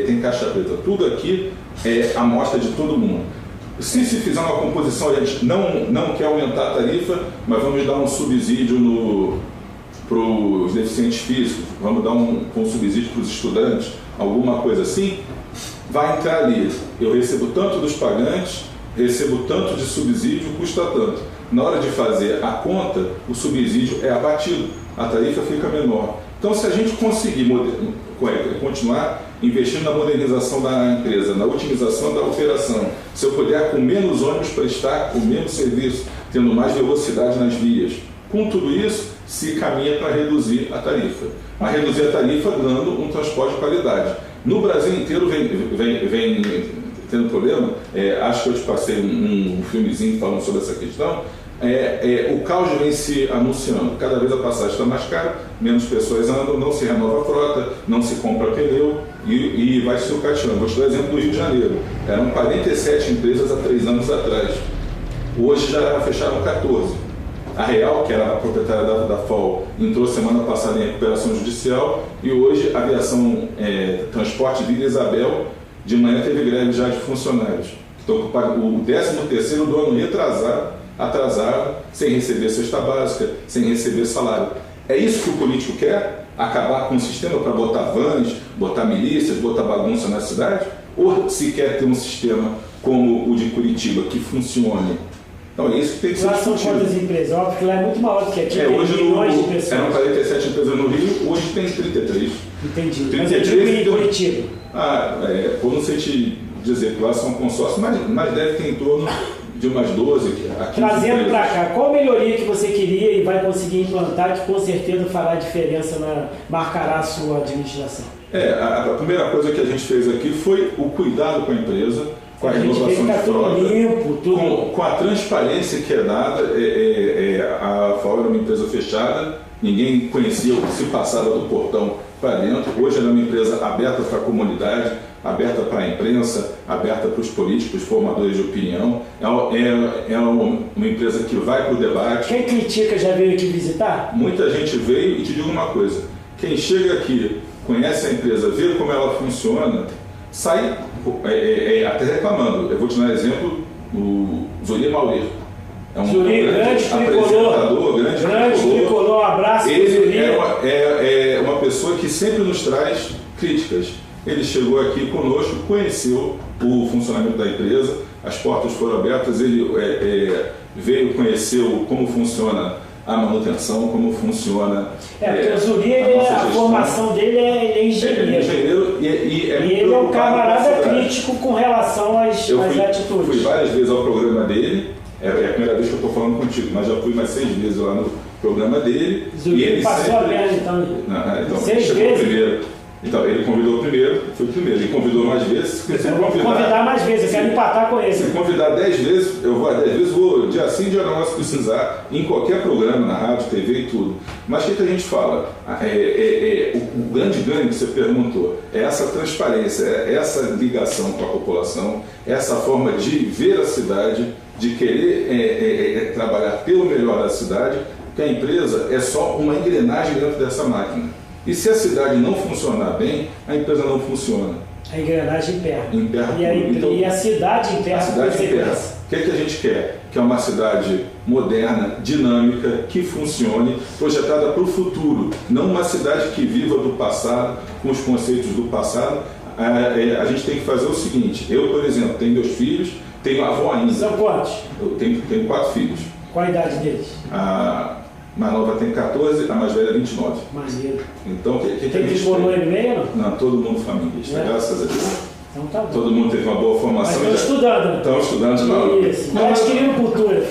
Speaker 1: tem caixa preta, tudo aqui é amostra de todo mundo. Se fizer uma composição, a gente não quer aumentar a tarifa, mas vamos dar um subsídio para os deficientes físicos, vamos dar um subsídio para os estudantes, alguma coisa assim, vai entrar ali. Eu recebo tanto dos pagantes, recebo tanto de subsídio, custa tanto. Na hora de fazer a conta, o subsídio é abatido, a tarifa fica menor. Então, se a gente conseguir continuar investindo na modernização da empresa, na otimização da operação, se eu puder com menos ônibus prestar o mesmo serviço, tendo mais velocidade nas vias, com tudo isso, se caminha para reduzir a tarifa. Mas reduzir a tarifa dando um transporte de qualidade. No Brasil inteiro vem tendo problema. Acho que eu te passei um filmezinho falando sobre essa questão. O caos vem se anunciando. Cada vez a passagem está mais cara, menos pessoas andam, não se renova a frota, não se compra pneu e vai se sucateando. Vou te dar o exemplo do Rio de Janeiro. Eram 47 empresas há 3 anos atrás. Hoje já fecharam 14. A Real, que era a proprietária da FOL, entrou semana passada em recuperação judicial e hoje a Aviação Transporte Vila Isabel, de manhã teve greve já de funcionários. Estão ocupando o 13º do ano atrasado, sem receber cesta básica, sem receber salário. É isso que o político quer? Acabar com o sistema para botar vans, botar milícias, botar bagunça na cidade? Ou se quer ter um sistema como o de Curitiba, que funcione? Então é isso que tem que ser discutido.
Speaker 2: Lá são quantas empresas? Óbvio que lá é muito maior do que aqui, tem milhões de pessoas.
Speaker 1: Eram 47 empresas no Rio, hoje tem 33.
Speaker 2: Entendi.
Speaker 1: 33,
Speaker 2: mas eu digo em Curitiba.
Speaker 1: Eu não sei te dizer que lá são consórcios, mas deve ter em torno de umas 12 aqui.
Speaker 2: Trazendo para cá, qual melhoria que você queria e vai conseguir implantar que com certeza fará diferença, marcará a sua administração?
Speaker 1: A primeira coisa que a gente fez aqui foi o cuidado com a empresa, com a renovação de frota, limpo, com a transparência que é dada. A FAO era uma empresa fechada, ninguém conhecia o que se passava do portão para dentro. Hoje ela é uma empresa aberta para a comunidade, aberta para a imprensa, aberta para os políticos, formadores de opinião. É uma empresa que vai para o debate.
Speaker 2: Quem critica já veio aqui visitar?
Speaker 1: Muita gente veio, e te digo uma coisa, quem chega aqui, conhece a empresa, vê como ela funciona, sai até reclamando. Eu vou te dar um exemplo, o Zuri Maurer. É um grande apresentador, grande tricolor,
Speaker 2: um abraço.
Speaker 1: Ele é uma pessoa que sempre nos traz críticas. Ele chegou aqui conosco, conheceu o funcionamento da empresa, as portas foram abertas, ele veio, conheceu como funciona a manutenção, como funciona.
Speaker 2: Porque o Zuri, a formação dele é engenheiro.
Speaker 1: Ele é engenheiro e
Speaker 2: ele é um camarada crítico com relação às atitudes.
Speaker 1: Fui várias vezes ao programa dele, é a primeira vez que eu estou falando contigo, mas já fui mais 6 vezes lá no programa dele.
Speaker 2: Zuri,
Speaker 1: e ele
Speaker 2: passou a perna então.
Speaker 1: Então
Speaker 2: 6 vezes?
Speaker 1: Primeiro. Então, ele convidou primeiro, foi o primeiro. Ele convidou mais vezes.
Speaker 2: Eu vou convidar mais vezes, eu quero empatar com ele.
Speaker 1: Se convidar 10 vezes, eu vou 10 vezes, vou dia sim, dia não, se precisar, em qualquer programa, na rádio, TV e tudo. Mas o que a gente fala? O grande ganho que você perguntou é essa transparência, é essa ligação com a população, essa forma de ver a cidade, de querer trabalhar pelo melhor da cidade, que a empresa é só uma engrenagem dentro dessa máquina. E se a cidade não funcionar bem, a empresa não funciona.
Speaker 2: A engrenagem emperra.
Speaker 1: Então,
Speaker 2: e a cidade emperra.
Speaker 1: A cidade emperra. O que a gente quer? Que é uma cidade moderna, dinâmica, que funcione, projetada para o futuro. Não uma cidade que viva do passado, com os conceitos do passado. A gente tem que fazer o seguinte. Eu, por exemplo, tenho 2 filhos, tenho avó ainda.
Speaker 2: São quantos?
Speaker 1: Eu tenho 4 filhos.
Speaker 2: Qual a idade deles?
Speaker 1: A mais nova tem 14, a mais velha 29.
Speaker 2: Maneiro.
Speaker 1: Então,
Speaker 2: tem tricolor no meio?
Speaker 1: Não, todo mundo família, graças a Deus.
Speaker 2: Então tá bom.
Speaker 1: Todo mundo teve uma boa formação.
Speaker 2: Mas estão estudando.
Speaker 1: Estão estudando, não.
Speaker 2: Isso. Vai adquirindo cultura.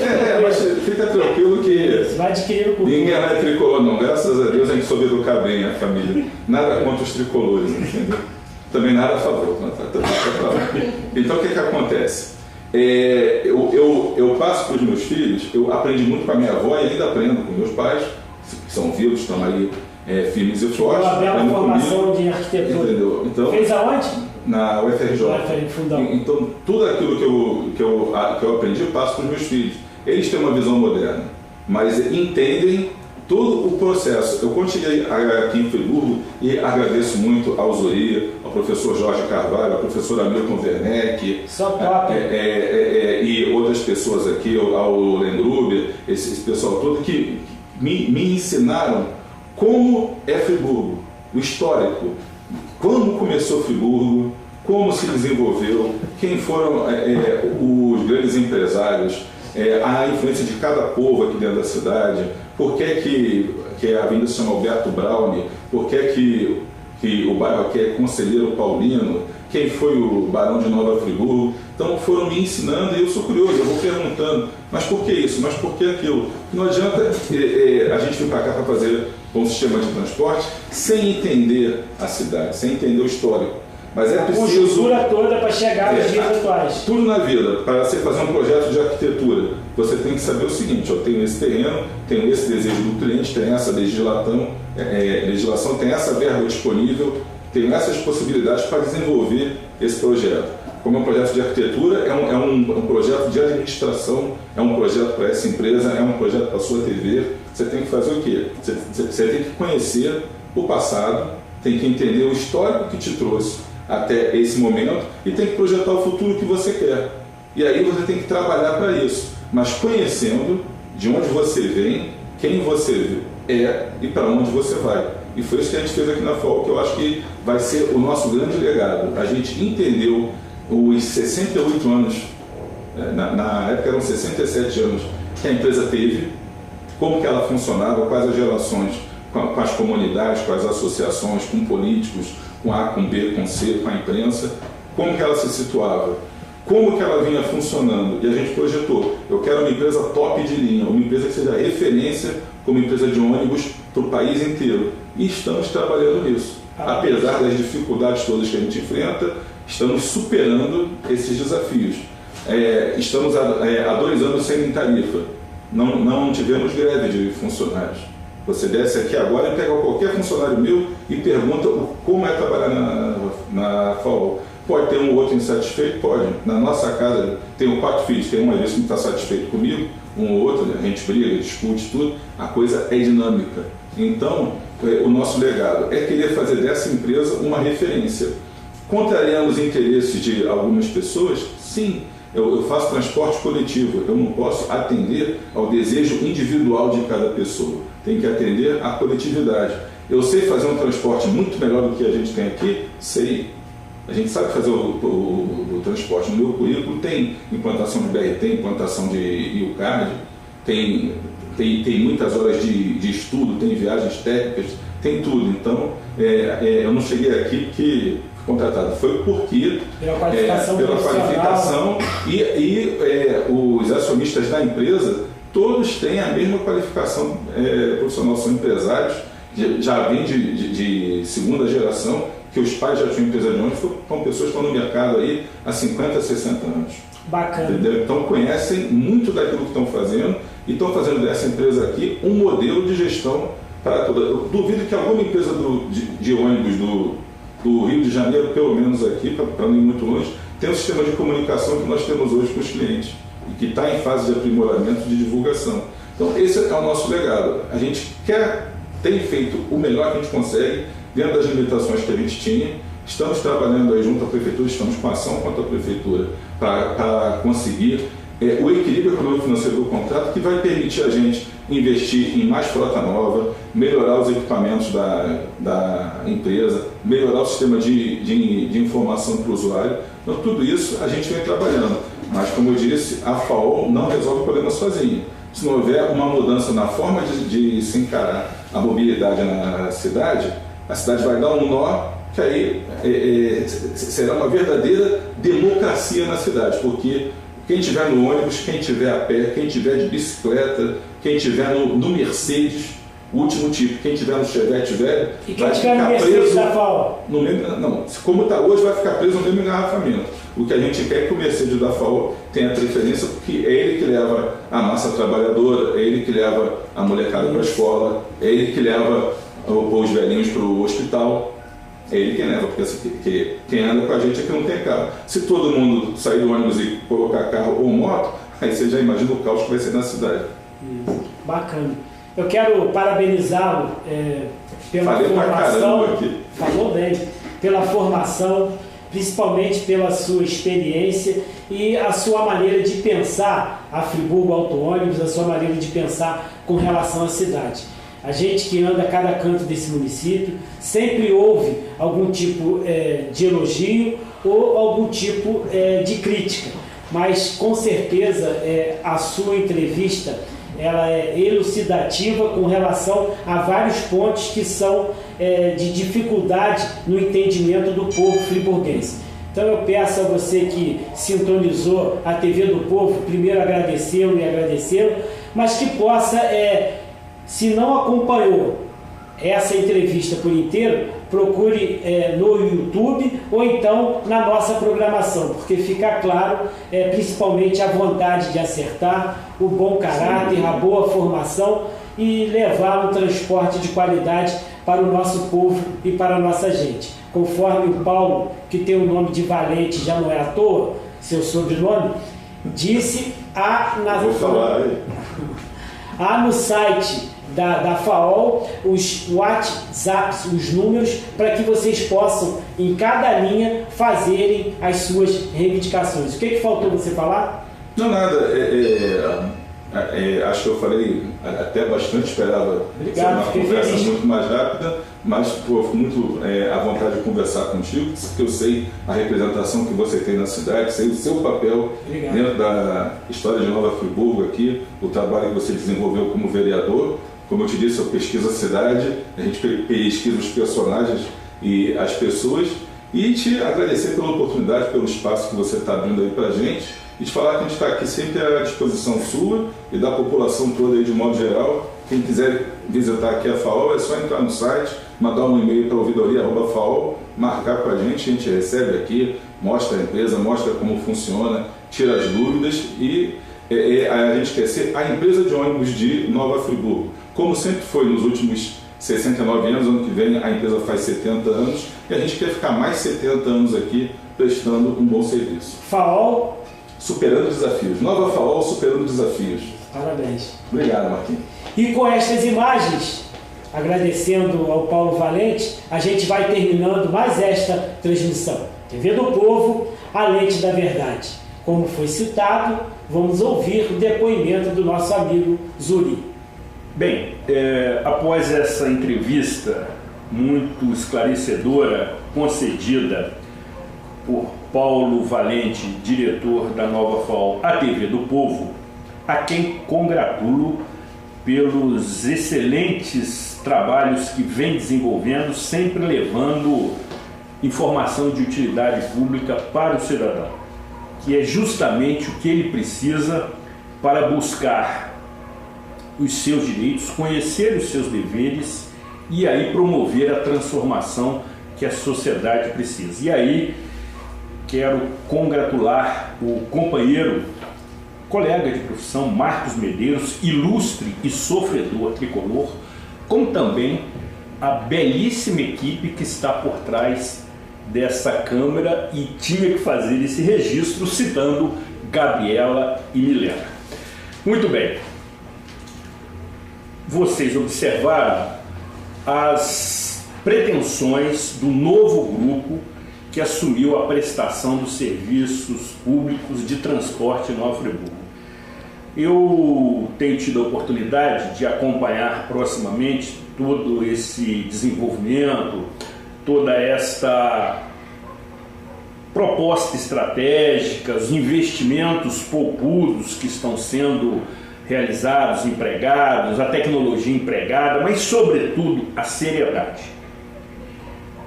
Speaker 1: Mas fica tranquilo que
Speaker 2: vai adquirindo cultura.
Speaker 1: Ninguém é tricolor, não. Graças a Deus a gente soube educar bem a família. Nada contra os tricolores, entendeu? Também nada a favor. Então, o que acontece? Eu passo para os meus filhos, eu aprendi muito com a minha avó e ainda aprendo com meus pais, que são vivos, estão aí firmes e fortes.
Speaker 2: Uma bela formação de arquitetura.
Speaker 1: Entendeu? Então,
Speaker 2: fez aonde?
Speaker 1: Na UFRJ. Então, tudo aquilo que eu aprendi, eu passo para os meus filhos. Eles têm uma visão moderna, mas entendem todo o processo. Eu quando cheguei aqui em Friburgo e agradeço muito ao Zuri, ao professor Jorge Carvalho, ao professor Hamilton Werneck, e outras pessoas aqui, ao Lendruber, esse pessoal todo que me ensinaram como é Friburgo, o histórico, quando começou Friburgo, como se desenvolveu, quem foram os grandes empresários, a influência de cada povo aqui dentro da cidade, por que a avenida se chama Alberto Braune, por que o bairro aqui é Conselheiro Paulino, quem foi o Barão de Nova Friburgo. Então foram me ensinando e eu sou curioso, eu vou perguntando, mas por que isso, mas por que aquilo? Não adianta a gente vir para cá para fazer um sistema de transporte sem entender a cidade, sem entender o histórico. Mas é preciso...
Speaker 2: A conjuntura toda para chegar aos dias atuais.
Speaker 1: Tudo na vida, para você fazer um projeto de arquitetura, você tem que saber o seguinte: eu tenho esse terreno, tenho esse desejo do cliente, tenho essa legislação, tem essa verba disponível, tenho essas possibilidades para desenvolver esse projeto. Como é um projeto de arquitetura, é um projeto de administração, é um projeto para essa empresa, é um projeto para a sua TV. Você tem que fazer o quê? Você tem que conhecer o passado, tem que entender o histórico que te trouxe até esse momento e tem que projetar o futuro que você quer. E aí você tem que trabalhar para isso, mas conhecendo de onde você vem, quem você é e para onde você vai. E foi isso que a gente fez aqui na FAO, que eu acho que vai ser o nosso grande legado. A gente entendeu os 68 anos, na época eram 67 anos, que a empresa teve, como que ela funcionava, quais as relações com as comunidades, com as associações, com políticos, com A, com B, com C, com a imprensa, como que ela se situava, como que ela vinha funcionando. E a gente projetou: eu quero uma empresa top de linha, uma empresa que seja referência como empresa de ônibus para o país inteiro. E estamos trabalhando nisso. Apesar das dificuldades todas que a gente enfrenta, estamos superando esses desafios. Estamos há 2 anos sem tarifa. Não tivemos greve de funcionários. Você desce aqui agora e pega qualquer funcionário meu e pergunta como é trabalhar na FAO. Pode ter um ou outro insatisfeito? Pode. Na nossa casa, tenho 4 filhos, tem uma vez que não está satisfeito comigo, um ou outro, a gente briga, discute tudo, a coisa é dinâmica. Então, o nosso legado é querer fazer dessa empresa uma referência. Contrariando os interesses de algumas pessoas? Sim. Eu faço transporte coletivo, eu não posso atender ao desejo individual de cada pessoa, tem que atender à coletividade. Eu sei fazer um transporte muito melhor do que a gente tem aqui? Sei. A gente sabe fazer o transporte. No meu currículo tem implantação de BRT, implantação de IUCARD, tem muitas horas de estudo, tem viagens técnicas, tem tudo. Então, eu não cheguei aqui porque contratado, foi porque pela qualificação e os acionistas da empresa todos têm a mesma qualificação profissional, são empresários, já vêm de segunda geração, que os pais já tinham empresa de ônibus, são pessoas que estão no mercado aí há 50, 60 anos.
Speaker 2: Bacana.
Speaker 1: Entendeu? Então conhecem muito daquilo que estão fazendo e estão fazendo dessa empresa aqui um modelo de gestão para toda. Eu duvido que alguma empresa de ônibus do Rio de Janeiro, pelo menos aqui, para não ir muito longe, tem um sistema de comunicação que nós temos hoje com os clientes e que está em fase de aprimoramento, de divulgação. Então esse é o nosso legado. A gente tem feito o melhor que a gente consegue dentro das limitações que a gente tinha. Estamos trabalhando aí junto à Prefeitura, estamos com ação contra a Prefeitura para conseguir o equilíbrio econômico-financeiro do contrato, que vai permitir a gente investir em mais frota nova, melhorar os equipamentos da empresa, melhorar o sistema de informação para o usuário. Então, tudo isso a gente vem trabalhando. Mas, como eu disse, a FAO não resolve o problema sozinha. Se não houver uma mudança na forma de se encarar a mobilidade na cidade, a cidade vai dar um nó, que aí será uma verdadeira democracia na cidade, porque quem estiver no ônibus, quem estiver a pé, quem estiver de bicicleta, quem estiver no Mercedes, o último tipo, quem estiver no Chevette velho,
Speaker 2: e quem estiver no Mercedes da FAO?
Speaker 1: Não, como está hoje, vai ficar preso no mesmo engarrafamento. O que a gente quer é que o Mercedes da FAO tenha preferência, porque é ele que leva a massa trabalhadora, é ele que leva a molecada para a escola, é ele que leva os velhinhos para o hospital. É ele quem leva, porque quem anda com a gente é que não tem carro. Se todo mundo sair do ônibus e colocar carro ou moto, aí você já imagina o caos que vai ser na cidade.
Speaker 2: Isso. Bacana. Eu quero parabenizá-lo pela
Speaker 1: Falei
Speaker 2: formação.
Speaker 1: Aqui.
Speaker 2: Falou bem. Pela formação, principalmente pela sua experiência e a sua maneira de pensar a Friburgo Auto Ônibus, a sua maneira de pensar com relação à cidade. A gente que anda a cada canto desse município sempre ouve algum tipo de elogio ou algum tipo de crítica, mas com certeza a sua entrevista ela é elucidativa com relação a vários pontos que são de dificuldade no entendimento do povo friburguense. Então eu peço a você que sintonizou a TV do Povo, primeiro agradecê-lo, mas que possa... se não acompanhou essa entrevista por inteiro, procure no YouTube ou então na nossa programação, porque fica claro, principalmente a vontade de acertar, o bom caráter, a boa formação e levar um transporte de qualidade para o nosso povo e para a nossa gente. Conforme o Paulo, que tem o nome de Valente, já não é à toa, seu sobrenome, disse, há no site da FAOL os WhatsApps, os números, para que vocês possam, em cada linha, fazerem as suas reivindicações. O que faltou você falar?
Speaker 1: Não, nada. Acho que eu falei até bastante, esperava ser uma conversa muito mais rápida, mas muito à vontade de conversar contigo, porque eu sei a representação que você tem na cidade, sei o seu papel dentro da história de Nova Friburgo aqui, o trabalho que você desenvolveu como vereador. Como eu te disse, eu pesquiso a cidade, a gente pesquisa os personagens e as pessoas, e te agradecer pela oportunidade, pelo espaço que você está abrindo aí para a gente, e te falar que a gente está aqui sempre à disposição sua e da população toda aí de modo geral. Quem quiser visitar aqui a FAOL, é só entrar no site, mandar um e-mail para ouvidoria@FAOL, marcar com a gente recebe aqui, mostra a empresa, mostra como funciona, tira as dúvidas e a gente quer ser a empresa de ônibus de Nova Friburgo. Como sempre foi nos últimos 69 anos, ano que vem a empresa faz 70 anos e a gente quer ficar mais 70 anos aqui prestando um bom serviço.
Speaker 2: FAOL
Speaker 1: superando desafios. Nova FAOL superando desafios.
Speaker 2: Parabéns.
Speaker 1: Obrigado, Marquinhos.
Speaker 2: E com estas imagens, agradecendo ao Paulo Valente, a gente vai terminando mais esta transmissão. TV do Povo, a lente da verdade. Como foi citado, vamos ouvir o depoimento do nosso amigo Zuri.
Speaker 3: Bem, após essa entrevista muito esclarecedora, concedida por Paulo Valente, diretor da Nova FAOL, a TV do Povo, a quem congratulo pelos excelentes trabalhos que vem desenvolvendo, sempre levando informação de utilidade pública para o cidadão, que é justamente o que ele precisa para buscar os seus direitos, conhecer os seus deveres e aí promover a transformação que a sociedade precisa. E aí quero congratular o companheiro, colega de profissão Marcos Medeiros, ilustre e sofredor tricolor, como também a belíssima equipe que está por trás dessa câmera e tinha que fazer esse registro citando Gabriela e Milena. Muito bem. Vocês observaram as pretensões do novo grupo que assumiu a prestação dos serviços públicos de transporte em Nova Friburgo. Eu tenho tido a oportunidade de acompanhar proximamente todo esse desenvolvimento, toda esta proposta estratégica, os investimentos poupudos que estão sendo realizados, empregados, a tecnologia empregada, mas sobretudo a seriedade,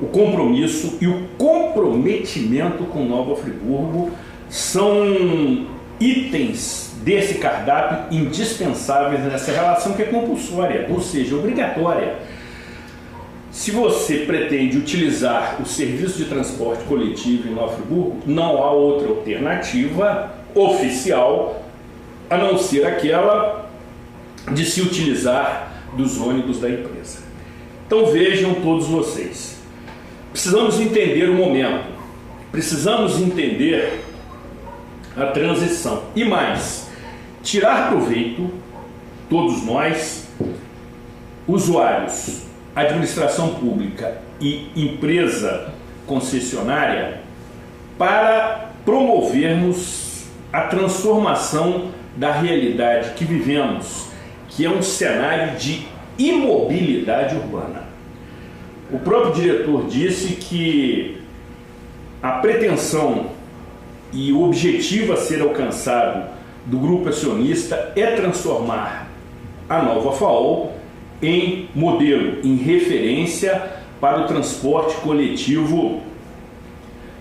Speaker 3: o compromisso e o comprometimento com Nova Friburgo são itens desse cardápio indispensáveis nessa relação que é compulsória, ou seja, obrigatória. Se você pretende utilizar o serviço de transporte coletivo em Nova Friburgo, não há outra alternativa oficial a não ser aquela de se utilizar dos ônibus da empresa. Então vejam todos vocês, precisamos entender o momento, precisamos entender a transição e mais, tirar proveito, todos nós, usuários, administração pública e empresa concessionária, para promovermos a transformação da realidade que vivemos, que é um cenário de imobilidade urbana. O próprio diretor disse que a pretensão e o objetivo a ser alcançado do grupo acionista é transformar a Nova FAOL em modelo, em referência para o transporte coletivo,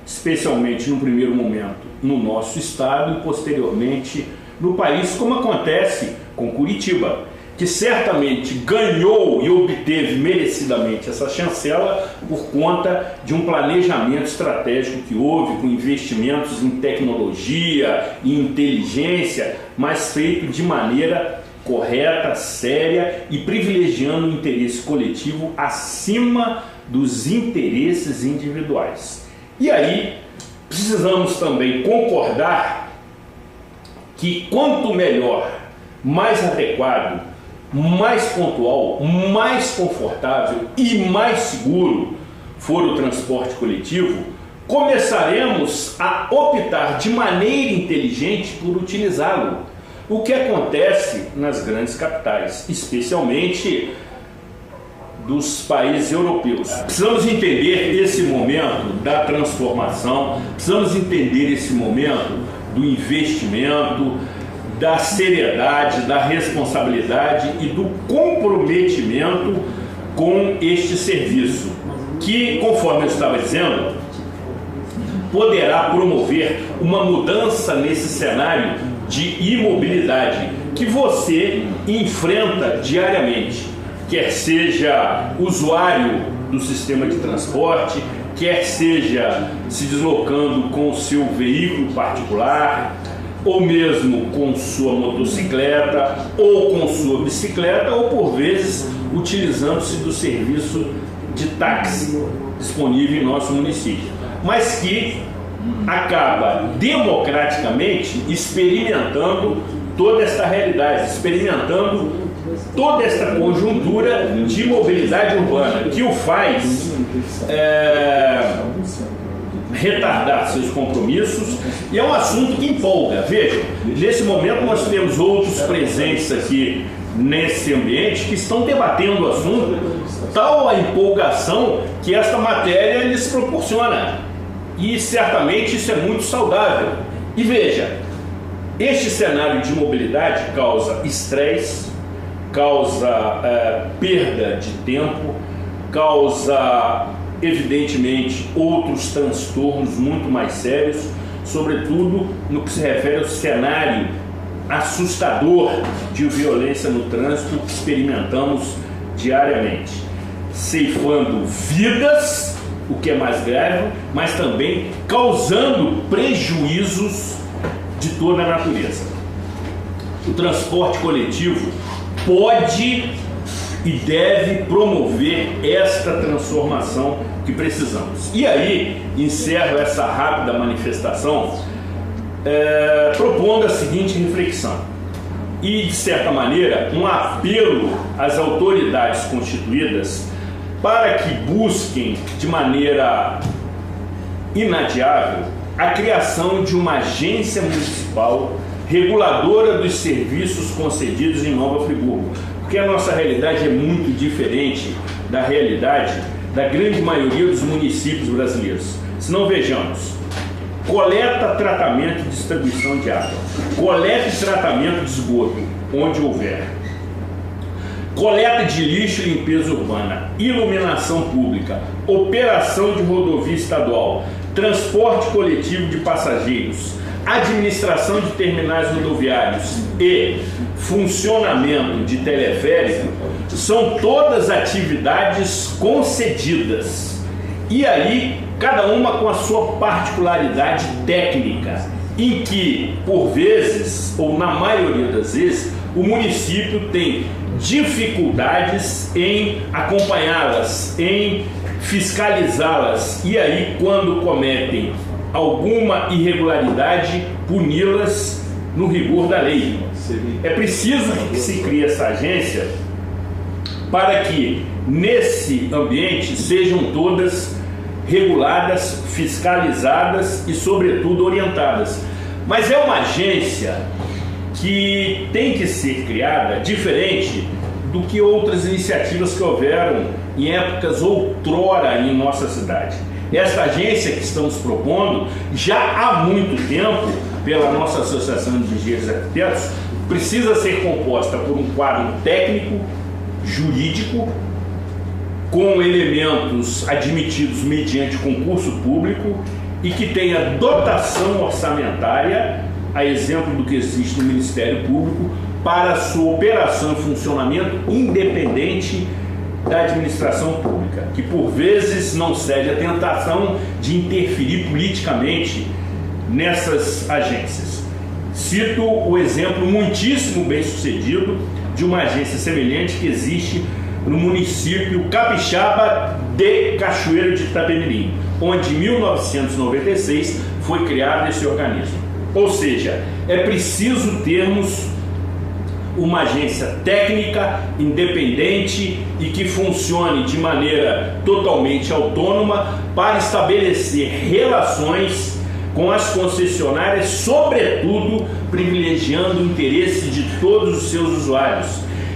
Speaker 3: especialmente no primeiro momento no nosso estado e posteriormente no país, como acontece com Curitiba, que certamente ganhou e obteve merecidamente essa chancela por conta de um planejamento estratégico que houve, com investimentos em tecnologia e inteligência, mas feito de maneira correta, séria e privilegiando o interesse coletivo acima dos interesses individuais. E aí, precisamos também concordar que quanto melhor, mais adequado, mais pontual, mais confortável e mais seguro for o transporte coletivo, começaremos a optar de maneira inteligente por utilizá-lo. O que acontece nas grandes capitais, especialmente dos países europeus. Precisamos entender esse momento da transformação, precisamos entender esse momento do investimento, da seriedade, da responsabilidade e do comprometimento com este serviço, que, conforme eu estava dizendo, poderá promover uma mudança nesse cenário de imobilidade que você enfrenta diariamente, quer seja usuário do sistema de transporte, quer seja se deslocando com o seu veículo particular, ou mesmo com sua motocicleta, ou com sua bicicleta, ou por vezes utilizando-se do serviço de táxi disponível em nosso município, mas que acaba democraticamente experimentando toda esta realidade, experimentando toda esta conjuntura de mobilidade urbana, que o faz retardar seus compromissos, e é um assunto que empolga. Veja, nesse momento nós temos outros presentes aqui nesse ambiente que estão debatendo o assunto, tal a empolgação que esta matéria lhes proporciona, e certamente isso é muito saudável. E veja, este cenário de mobilidade causa estresse, causa perda de tempo, causa evidentemente outros transtornos muito mais sérios, sobretudo no que se refere ao cenário assustador de violência no trânsito que experimentamos diariamente, ceifando vidas, o que é mais grave, mas também causando prejuízos de toda a natureza. O transporte coletivo pode e deve promover esta transformação que precisamos. E aí, encerro essa rápida manifestação propondo a seguinte reflexão e, de certa maneira, um apelo às autoridades constituídas para que busquem de maneira inadiável a criação de uma agência municipal reguladora dos serviços concedidos em Nova Friburgo, porque a nossa realidade é muito diferente da realidade da grande maioria dos municípios brasileiros. Se não, vejamos: coleta, tratamento e distribuição de água, coleta e tratamento de esgoto, onde houver, coleta de lixo e limpeza urbana, iluminação pública, operação de rodovia estadual, transporte coletivo de passageiros, administração de terminais rodoviários e funcionamento de teleférico, são todas atividades concedidas, e aí cada uma com a sua particularidade técnica, em que, por vezes, ou na maioria das vezes, o município tem dificuldades em acompanhá-las, em fiscalizá-las, e aí, quando cometem alguma irregularidade, puni-las no rigor da lei. É preciso que se crie essa agência para que, nesse ambiente, sejam todas reguladas, fiscalizadas e, sobretudo, orientadas. Mas é uma agência que tem que ser criada diferente do que outras iniciativas que houveram em épocas outrora em nossa cidade. Esta agência que estamos propondo, já há muito tempo, pela nossa Associação de Engenheiros e Arquitetos, precisa ser composta por um quadro técnico, jurídico, com elementos admitidos mediante concurso público e que tenha dotação orçamentária, a exemplo do que existe no Ministério Público, para sua operação e funcionamento independente da administração pública, que por vezes não cede à tentação de interferir politicamente nessas agências. Cito o exemplo muitíssimo bem sucedido de uma agência semelhante que existe no município capixaba de Cachoeiro de Itapemirim, onde em 1996 foi criado esse organismo. Ou seja, é preciso termos uma agência técnica, independente e que funcione de maneira totalmente autônoma para estabelecer relações com as concessionárias, sobretudo privilegiando o interesse de todos os seus usuários.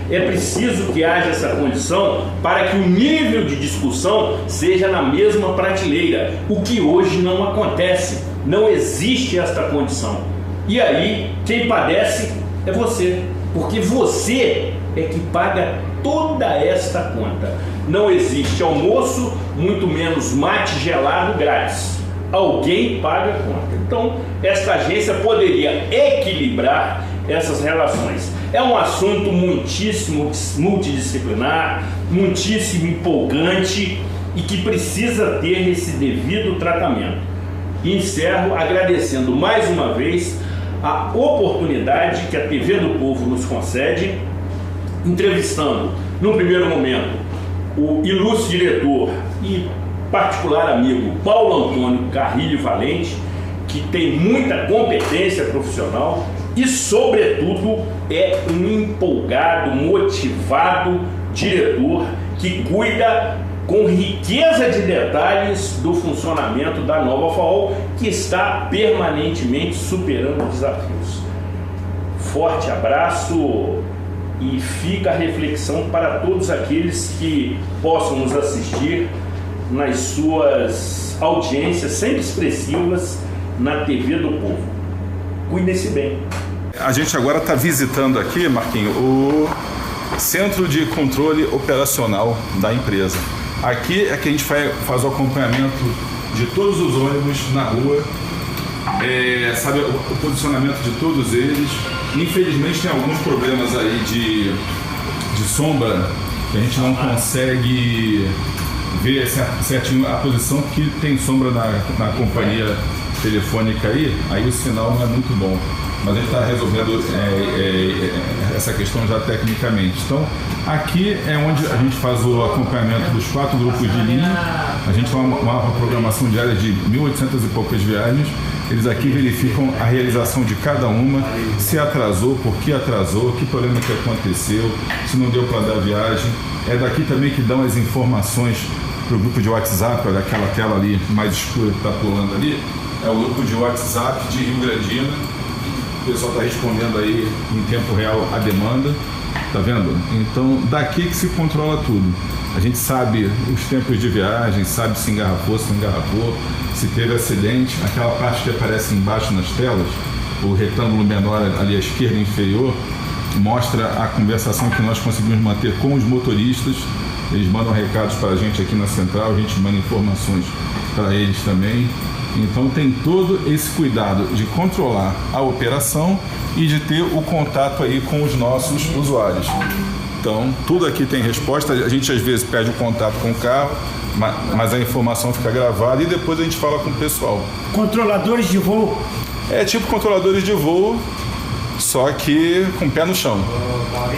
Speaker 3: É preciso que haja essa condição para que o nível de discussão seja na mesma prateleira, o que hoje não acontece, não existe esta condição. E aí, quem padece é você, porque você é que paga toda esta conta. Não existe almoço, muito menos mate gelado grátis. Alguém paga a conta. Então, esta agência poderia equilibrar essas relações. É um assunto muitíssimo multidisciplinar, muitíssimo empolgante e que precisa ter esse devido tratamento. E encerro agradecendo mais uma vez a oportunidade que a TV do Povo nos concede, entrevistando, no primeiro momento, o ilustre diretor e particular amigo Paulo Antônio Carrilho Valente, que tem muita competência profissional e, sobretudo, é um empolgado, motivado diretor que cuida com riqueza de detalhes do funcionamento da Nova FAO, que está permanentemente superando desafios. Forte abraço e fica a reflexão para todos aqueles que possam nos assistir nas suas audiências sempre expressivas na TV do Povo. Cuidem-se bem.
Speaker 1: A gente agora está visitando aqui, Marquinho, o Centro de Controle Operacional da empresa. Aqui é que a gente faz o acompanhamento de todos os ônibus na rua, sabe o posicionamento de todos eles. Infelizmente tem alguns problemas aí de sombra, que a gente não consegue ver certinho a posição, que tem sombra na companhia telefônica aí o sinal não é muito bom. Mas a gente está resolvendo essa questão já tecnicamente. Então, aqui é onde a gente faz o acompanhamento dos 4 grupos de linha. A gente tem uma programação diária de 1.800 e poucas viagens. Eles aqui verificam a realização de cada uma, se atrasou, por que atrasou, que problema que aconteceu, se não deu para dar viagem. É daqui também que dão as informações para o grupo de WhatsApp, olha aquela tela ali mais escura que está pulando ali. É o grupo de WhatsApp de Rio Grandina. O pessoal está respondendo aí em tempo real a demanda, tá vendo? Então, daqui que se controla tudo. A gente sabe os tempos de viagem, sabe se engarrafou, se não engarrafou, se teve acidente. Aquela parte que aparece embaixo nas telas, o retângulo menor ali à esquerda inferior, mostra a conversação que nós conseguimos manter com os motoristas. Eles mandam recados para a gente aqui na central, a gente manda informações para eles também. Então tem todo esse cuidado de controlar a operação e de ter o contato aí com os nossos usuários. Então tudo aqui tem resposta, a gente às vezes perde o contato com o carro, mas a informação fica gravada e depois a gente fala com o pessoal.
Speaker 2: Controladores de voo?
Speaker 1: É tipo controladores de voo, só que com o pé no chão.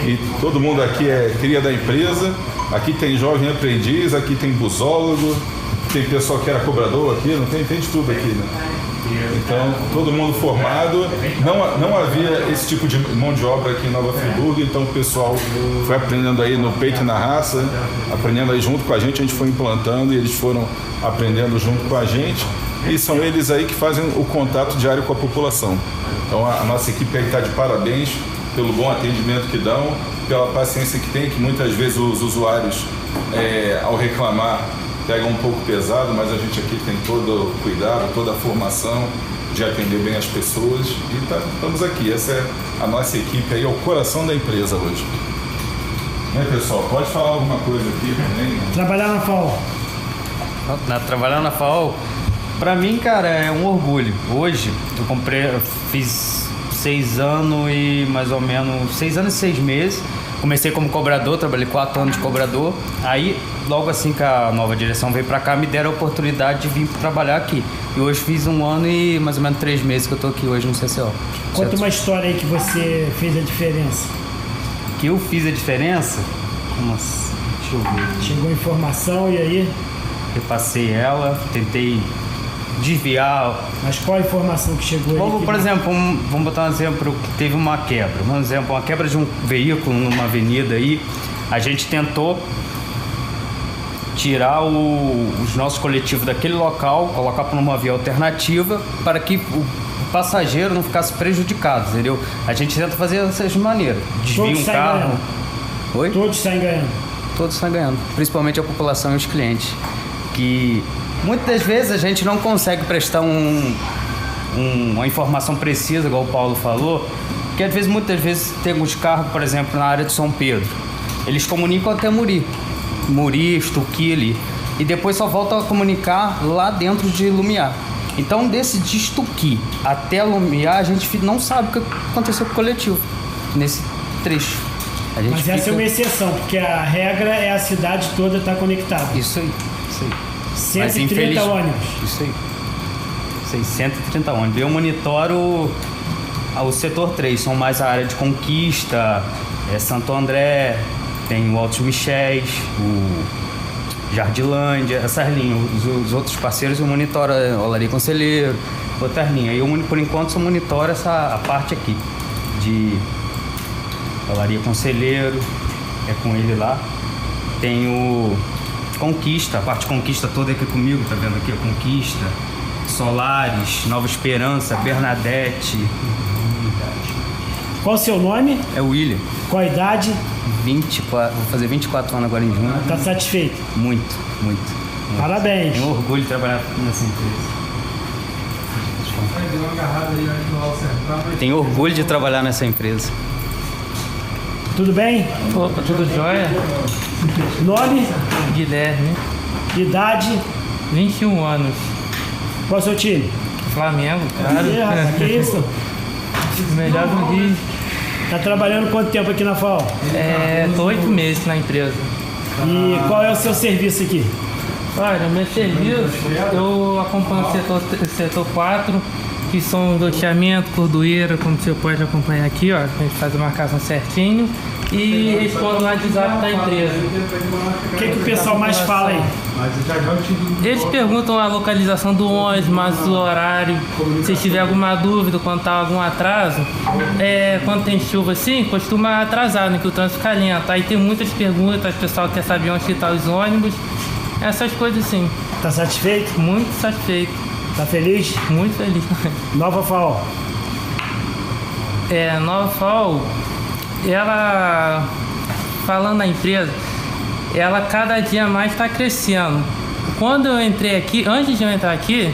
Speaker 1: E todo mundo aqui é cria da empresa, aqui tem jovem aprendiz, aqui tem busólogo, tem pessoal que era cobrador aqui, não tem de tudo aqui, né? Então, todo mundo formado, não havia esse tipo de mão de obra aqui em Nova Friburgo, então o pessoal foi aprendendo aí no peito e na raça, aprendendo aí junto com a gente foi implantando e eles foram aprendendo junto com a gente, e são eles aí que fazem o contato diário com a população. Então a nossa equipe aí está de parabéns pelo bom atendimento que dão, pela paciência que tem, que muitas vezes os usuários, ao reclamar, pega um pouco pesado, mas a gente aqui tem todo o cuidado, toda a formação de atender bem as pessoas e estamos aqui. Essa é a nossa equipe aí, é o coração da empresa hoje. Né, pessoal? Pode falar alguma coisa aqui também?
Speaker 2: Trabalhar na FAO.
Speaker 4: Trabalhar na FAO, pra mim, cara, é um orgulho. Hoje, eu fiz 6 anos e mais ou menos 6 anos e 6 meses. Comecei como cobrador, trabalhei 4 anos de cobrador. Aí, logo assim que a nova direção veio pra cá, me deram a oportunidade de vir trabalhar aqui. E hoje fiz 1 ano e mais ou menos 3 meses que eu tô aqui hoje no CCO.
Speaker 2: Conta uma história aí que você fez a diferença.
Speaker 4: Que eu fiz a diferença? Como assim? Deixa eu ver.
Speaker 2: Chegou informação e aí?
Speaker 4: Repassei ela, tentei desviar.
Speaker 2: Mas qual a informação que chegou aí?
Speaker 4: Por exemplo, vamos botar um exemplo que teve uma quebra. Um exemplo, uma quebra de um veículo numa avenida aí. A gente tentou tirar os nossos coletivos daquele local, colocar para uma via alternativa para que o passageiro não ficasse prejudicado, entendeu? A gente tenta fazer dessas maneiras. Desvia um carro. Oi?
Speaker 2: Todos saem ganhando.
Speaker 4: Todos estão ganhando, principalmente a população e os clientes. Que muitas das vezes a gente não consegue prestar uma informação precisa, igual o Paulo falou, porque às vezes, muitas vezes tem alguns carros, por exemplo, na área de São Pedro, eles comunicam até Muri, Estuqui ali, e depois só voltam a comunicar lá dentro de Lumiar. Então, desse de Estuqui até Lumiar, a gente não sabe o que aconteceu com o coletivo nesse trecho.
Speaker 2: Mas essa é uma exceção, porque a regra é a cidade toda estar conectada.
Speaker 4: Isso aí.
Speaker 2: 130 ônibus.
Speaker 4: Isso aí. 130 ônibus. Eu monitoro o setor 3, são mais a área de Conquista, Santo André, tem o Altos Michés, o Jardilândia, essas linhas. Os outros parceiros eu monitoro a Olaria Conselheiro, outra linha. Eu, por enquanto, só monitoro a parte aqui de Olaria Conselheiro, é com ele lá. Tem o Conquista, a parte Conquista toda aqui comigo, tá vendo aqui? A Conquista, Solares, Nova Esperança, Bernadette.
Speaker 2: Qual o seu nome?
Speaker 4: É o William.
Speaker 2: Qual a idade?
Speaker 4: 24, vou fazer 24 anos agora em junho.
Speaker 2: Tá satisfeito?
Speaker 4: Muito.
Speaker 2: Parabéns.
Speaker 4: Tenho orgulho de trabalhar nessa empresa. Tenho orgulho de trabalhar nessa empresa.
Speaker 2: Tudo bem?
Speaker 5: Opa, tudo jóia?
Speaker 2: Nome?
Speaker 5: Guilherme.
Speaker 2: Idade?
Speaker 5: 21 anos.
Speaker 2: Qual é o seu time?
Speaker 5: Flamengo, claro.
Speaker 2: Que isso?
Speaker 5: Melhor do Rio.
Speaker 2: Tá trabalhando quanto tempo aqui na FAO?
Speaker 5: Tô 8 meses na empresa.
Speaker 2: E qual é o seu serviço aqui?
Speaker 5: Olha, meu serviço, eu acompanho o setor 4, que são loteamento, cordoeira, como você pode acompanhar aqui, ó. A gente faz a marcação certinho. E respondo no WhatsApp da empresa.
Speaker 2: O que o pessoal mais fala aí?
Speaker 5: Eles perguntam a localização do ônibus, mas o horário, se tiver alguma dúvida, quando tá algum atraso. Quando tem chuva assim, costuma atrasar, né, que o trânsito fica lento. Aí tem muitas perguntas, o pessoal quer saber onde estão os ônibus. Essas coisas assim.
Speaker 2: Tá satisfeito?
Speaker 5: Muito satisfeito.
Speaker 2: Tá feliz?
Speaker 5: Muito feliz.
Speaker 2: Nova FAO.
Speaker 5: Nova FAO, ela, falando na empresa, ela cada dia mais está crescendo. Quando eu entrei aqui, antes de eu entrar aqui,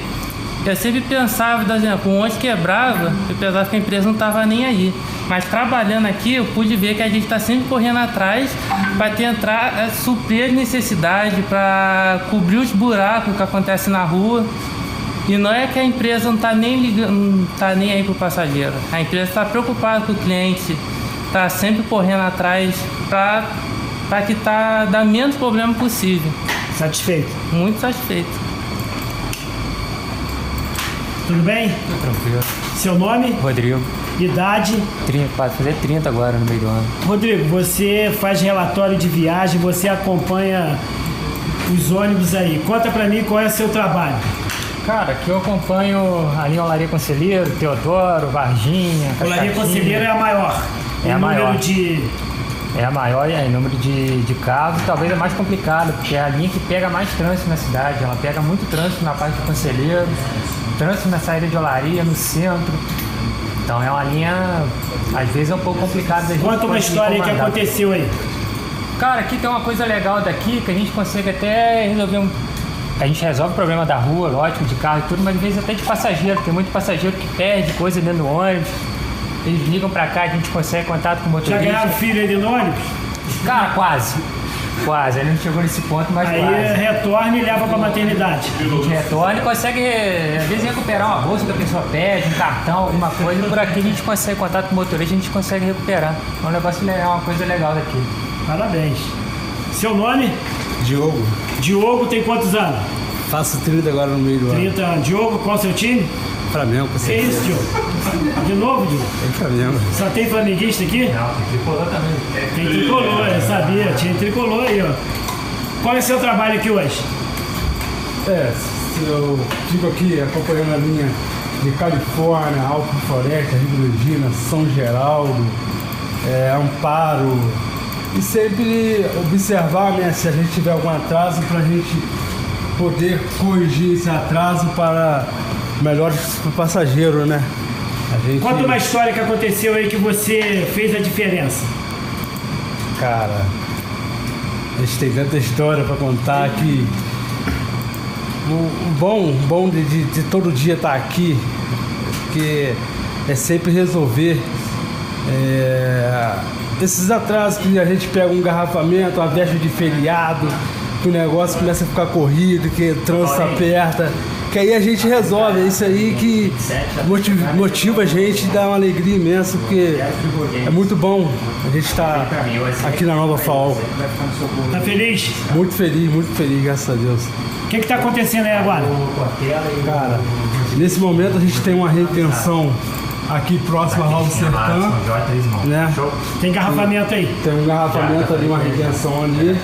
Speaker 5: eu sempre pensava, por exemplo, um ônibus quebrava, eu pensava que a empresa não estava nem aí. Mas trabalhando aqui, eu pude ver que a gente está sempre correndo atrás para tentar suprir as necessidades, para cobrir os buracos que acontecem na rua. E não é que a empresa não está nem ligando, não está nem aí para o passageiro. A empresa está preocupada com o cliente, está sempre correndo atrás para que dá menos problema possível.
Speaker 2: Satisfeito?
Speaker 5: Muito satisfeito.
Speaker 2: Tudo bem?
Speaker 4: Tô tranquilo.
Speaker 2: Seu nome?
Speaker 4: Rodrigo.
Speaker 2: Idade?
Speaker 4: 30, fazer 30 agora no meio do ano.
Speaker 2: Rodrigo, você faz relatório de viagem, você acompanha os ônibus aí. Conta pra mim qual é o seu trabalho.
Speaker 6: Cara, aqui eu acompanho ali a Olaria Conselheiro, Teodoro, Varginha,
Speaker 2: A Olaria Conselheiro é a maior.
Speaker 6: É a maior.
Speaker 2: É
Speaker 6: a maior em número de carros, talvez é mais complicado, porque é a linha que pega mais trânsito na cidade. Ela pega muito trânsito na parte do Conselheiro, trânsito na saída de Olaria, no centro. Então é uma linha, às vezes é um pouco complicada da gente.
Speaker 2: Conta uma história que aconteceu aí.
Speaker 6: Cara, aqui tem uma coisa legal daqui, que a gente consegue até resolver A gente resolve o problema da rua, lógico, de carro e tudo, mas às vezes até de passageiro. Tem muito passageiro que perde coisa dentro do ônibus. Eles ligam pra cá, a gente consegue contato com o motorista.
Speaker 2: Já ganharam filho aí no ônibus?
Speaker 6: Cara, quase. Quase, ele não chegou nesse ponto, mas
Speaker 2: Aí
Speaker 6: quase.
Speaker 2: retorna e leva para maternidade.
Speaker 6: A gente retorna e consegue, às vezes, recuperar uma bolsa que a pessoa pede, um cartão, alguma coisa. Por aqui a gente consegue contato com o motorista, a gente consegue recuperar. É um negócio legal, uma coisa legal daqui.
Speaker 2: Parabéns. Seu nome?
Speaker 7: Diogo,
Speaker 2: Diogo tem quantos anos?
Speaker 7: faço 30 agora no meio do ano.
Speaker 2: 30 anos. Diogo, qual é o seu time?
Speaker 7: Flamengo, com
Speaker 2: Que
Speaker 7: certeza.
Speaker 2: isso, Diogo? De novo, Diogo?
Speaker 7: Tem Flamengo.
Speaker 2: Só tem flamenguista aqui?
Speaker 6: Não, tem tricolor também.
Speaker 2: Tem tricolor, eu sabia. Tinha tricolor aí, ó. Qual é o seu trabalho aqui hoje?
Speaker 8: Eu fico aqui acompanhando a linha de Califórnia, Alto Floresta, Rio Regina, São Geraldo, Amparo, e sempre observar, né, se a gente tiver algum atraso, para a gente poder corrigir esse atraso para melhores para o passageiro, né?
Speaker 2: Conta uma história que aconteceu aí que você fez a diferença.
Speaker 8: Cara, a gente tem tanta história para contar que o bom de todo dia estar aqui, que é sempre resolver esses atrasos, que a gente pega um engarrafamento, uma véspera de feriado, que o negócio começa a ficar corrido, que o trânsito aperta, que aí a gente resolve. É isso aí que motiva a gente, dá uma alegria imensa, porque é muito bom a gente estar aqui na Nova FAO.
Speaker 2: Tá feliz?
Speaker 8: Muito feliz, graças a Deus.
Speaker 2: O que tá acontecendo aí agora?
Speaker 8: Cara, nesse momento a gente tem uma retenção aqui próximo ao Raul Sertã, né?
Speaker 2: Tem engarrafamento aí?
Speaker 8: Tem um engarrafamento ali, uma retenção ali.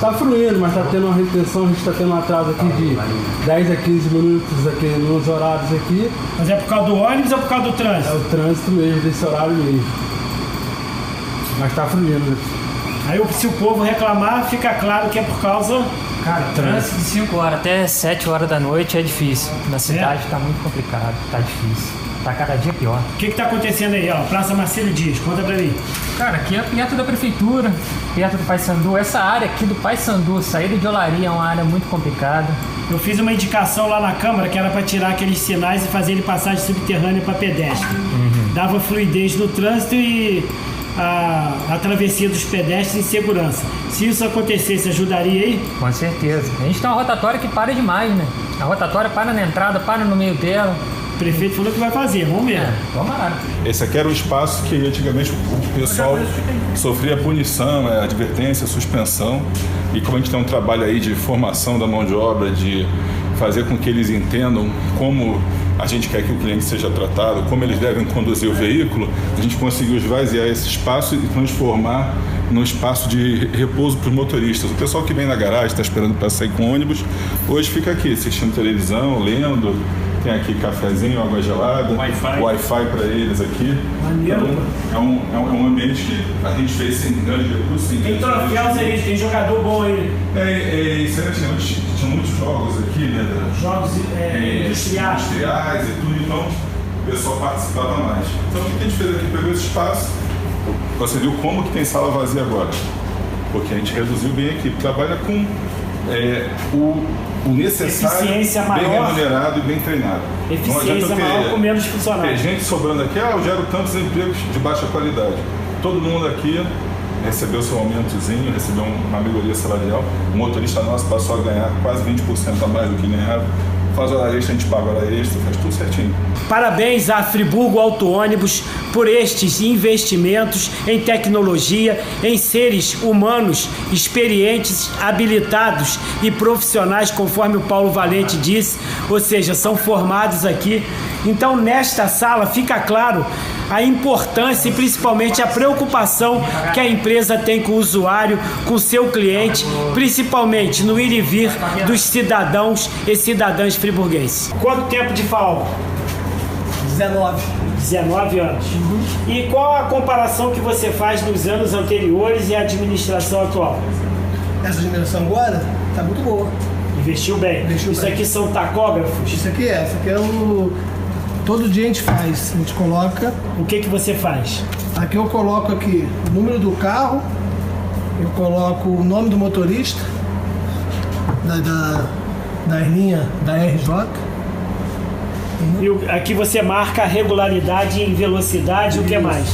Speaker 8: Tá fluindo, mas tá tendo uma retenção, a gente tá tendo um atraso aqui de 10 a 15 minutos aqui nos horários aqui.
Speaker 2: Mas é por causa do ônibus ou por causa do
Speaker 8: É
Speaker 2: trânsito?
Speaker 8: o trânsito mesmo, desse horário mesmo. Mas tá fluindo.
Speaker 2: Aí se o povo reclamar, fica claro que é por causa...
Speaker 6: Cara, trânsito de 5 horas até 7 horas da noite é difícil. Na cidade tá muito complicado, tá difícil. Tá cada dia pior.
Speaker 2: O que tá acontecendo aí, ó? Praça Marcelo Dias, conta pra mim.
Speaker 6: Cara, aqui é perto da prefeitura, perto do Paissandu. Essa área aqui do Paissandu, saída de Olaria, é uma área muito complicada.
Speaker 2: Eu fiz uma indicação lá na Câmara que era para tirar aqueles sinais e fazer ele passagem subterrânea para pedestre. Dava fluidez no trânsito e a travessia dos pedestres em segurança. Se isso acontecesse, ajudaria aí?
Speaker 6: Com certeza. A gente tem uma rotatória que para demais, né? A rotatória para na entrada, para no meio dela.
Speaker 2: O prefeito falou que vai fazer, vamos ver.
Speaker 6: Tomara.
Speaker 1: Esse aqui era o espaço que antigamente o pessoal sofria punição, advertência, suspensão. E como a gente tem um trabalho aí de formação da mão de obra, de fazer com que eles entendam como a gente quer que o cliente seja tratado, como eles devem conduzir o veículo, a gente conseguiu esvaziar esse espaço e transformar num espaço de repouso para os motoristas. O pessoal que vem na garagem, está esperando para sair com ônibus, hoje fica aqui assistindo televisão, lendo. Tem aqui cafezinho, água gelada, Wi-Fi para eles aqui.
Speaker 2: Maneiro.
Speaker 1: Então, é um ambiente que a gente fez sem grande recurso.
Speaker 2: Tem troféus aí, tem jogador bom aí.
Speaker 1: Isso aí, tinha muitos jogos aqui, né?
Speaker 2: Jogos industriais
Speaker 1: e tudo, então o pessoal participava mais. Então o que a gente fez aqui? Pegou esse espaço, você viu como que tem sala vazia agora. Porque a gente reduziu bem a equipe, trabalha com o necessário,
Speaker 2: eficiência
Speaker 1: bem
Speaker 2: maior,
Speaker 1: remunerado e bem treinado.
Speaker 2: Eficiência maior com menos
Speaker 1: Tem
Speaker 2: funcionários.
Speaker 1: gente sobrando aqui, eu gero tantos empregos de baixa qualidade. Todo mundo aqui recebeu seu aumentozinho, recebeu uma melhoria salarial. O motorista nosso passou a ganhar quase 20% a mais do que ganhava. Faz hora extra, a gente paga hora extra, faz tudo certinho.
Speaker 2: Parabéns à Friburgo Auto Ônibus por estes investimentos em tecnologia, em seres humanos experientes, habilitados e profissionais, conforme o Paulo Valente disse, ou seja, são formados aqui. Então, nesta sala fica claro a importância e principalmente a preocupação que a empresa tem com o usuário, com o seu cliente, principalmente no ir e vir dos cidadãos e cidadãs friburguenses. Quanto tempo de FAO? 19 anos. E qual a comparação que você faz nos anos anteriores e a administração atual?
Speaker 9: Essa administração agora está muito boa.
Speaker 2: Investiu bem. Isso aqui são tacógrafos?
Speaker 9: Isso aqui é o... Todo dia a gente faz, a gente coloca...
Speaker 2: O que você faz?
Speaker 9: Aqui eu coloco aqui o número do carro, eu coloco o nome do motorista, da linha da RJ.
Speaker 2: E aqui você marca a regularidade em velocidade, o que mais?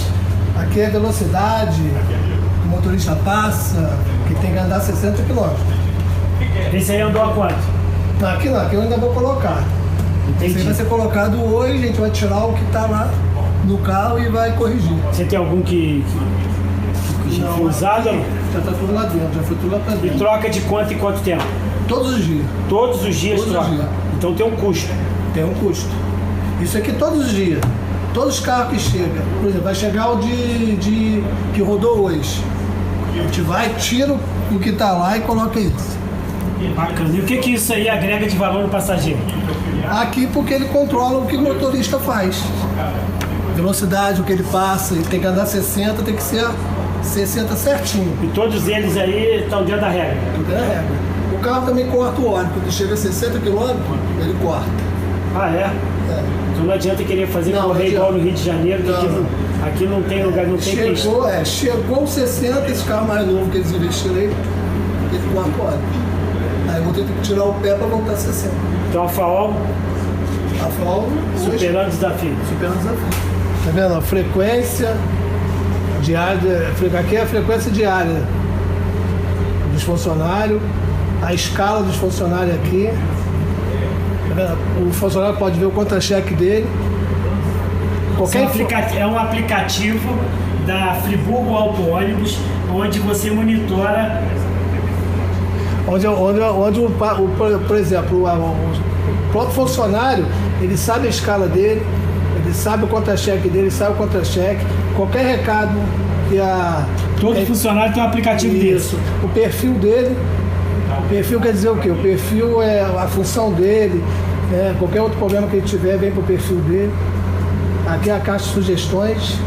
Speaker 9: Aqui é velocidade, o motorista passa, que tem que andar 60 km.
Speaker 2: Esse aí andou a quanto?
Speaker 9: Aqui não, aqui eu ainda vou colocar.
Speaker 2: Entendi.
Speaker 9: Esse aí vai ser colocado hoje, a gente vai tirar o que está lá no carro e vai corrigir.
Speaker 2: Você tem algum que já foi usado?
Speaker 9: Já está tudo lá dentro, já foi tudo lá para
Speaker 2: E
Speaker 9: dentro.
Speaker 2: troca de quanto em quanto tempo?
Speaker 9: Todos os dias.
Speaker 2: Todos os dias
Speaker 9: Todos os
Speaker 2: troca?
Speaker 9: dias.
Speaker 2: Então tem um custo.
Speaker 9: Tem um custo. Isso aqui todos os dias. Todos os carros que chegam. Por exemplo, vai chegar o que rodou hoje. A gente vai, tira o que está lá e coloca isso.
Speaker 2: Bacana. E o que isso aí agrega de valor no passageiro?
Speaker 9: Aqui porque ele controla o que o motorista faz. Velocidade, o que ele passa, ele tem que andar 60, tem que ser 60 certinho.
Speaker 2: E todos eles aí estão dentro da regra?
Speaker 9: Tudo é a regra. O carro também corta o óleo, quando chega a 60 km, ele corta.
Speaker 2: Ah, é? Então não adianta querer fazer
Speaker 9: Não,
Speaker 2: correr
Speaker 9: não
Speaker 2: igual no
Speaker 9: adianta.
Speaker 2: Rio de Janeiro, que aqui não tem lugar, não tem pista.
Speaker 9: Chegou 60, esse carro mais novo que eles investiram aí, ele corta o óleo. Aí eu vou ter que tirar o pé para voltar a 60.
Speaker 2: Então a FAOL
Speaker 9: A FAOL
Speaker 2: superando o desafio.
Speaker 9: superando o desafio. Tá vendo? A frequência diária, aqui é a frequência diária dos funcionários, a escala dos funcionários aqui. Tá vendo? O funcionário pode ver o contra-cheque dele.
Speaker 2: É um aplicativo da Friburgo Auto Ônibus, onde você monitora.
Speaker 9: Onde por exemplo, o próprio funcionário, ele sabe a escala dele, ele sabe o contra-cheque dele, sabe o contra-cheque, qualquer recado que
Speaker 2: Todo funcionário tem um aplicativo
Speaker 9: isso, o perfil dele. O perfil quer dizer o quê? O perfil é a função dele, qualquer outro problema que ele tiver vem pro perfil dele. Aqui é a caixa de sugestões.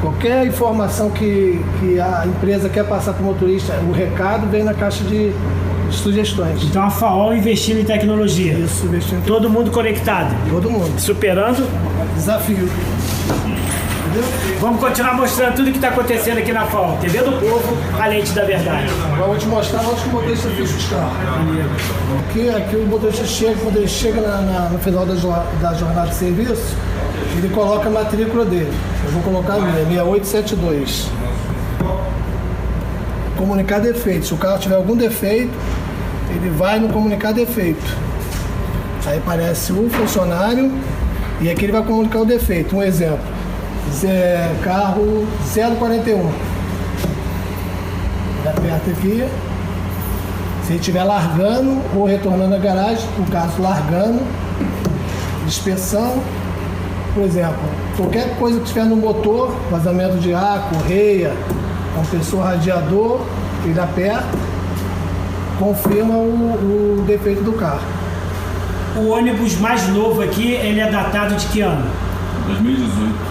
Speaker 9: Qualquer informação que a empresa quer passar para o motorista, o recado vem na caixa de sugestões.
Speaker 2: Então a FAOL investindo em tecnologia.
Speaker 9: Isso, investindo.
Speaker 2: Todo mundo conectado.
Speaker 9: Todo mundo.
Speaker 2: Superando.
Speaker 9: Desafio. Entendeu?
Speaker 2: Vamos continuar mostrando tudo que está acontecendo aqui na FAOL. TV do Povo, a lente da verdade.
Speaker 9: Agora eu vou te mostrar onde que o motorista fica os carros. Aqui o motorista chega, quando ele chega no final da jornada de serviço, ele coloca a matrícula dele. Eu vou colocar a minha, 6872. Comunicar defeito. Se o carro tiver algum defeito, ele vai no comunicar defeito. Aí aparece o funcionário e aqui ele vai comunicar o defeito. Um exemplo, carro 041. Ele aperta aqui. Se ele estiver largando ou retornando à garagem, no caso largando, inspeção, por exemplo, qualquer coisa que estiver no motor, vazamento de ar, correia, compressor, radiador, ele aperta, confirma o defeito do carro.
Speaker 2: O ônibus mais novo aqui, ele é datado de que ano?
Speaker 1: 2018.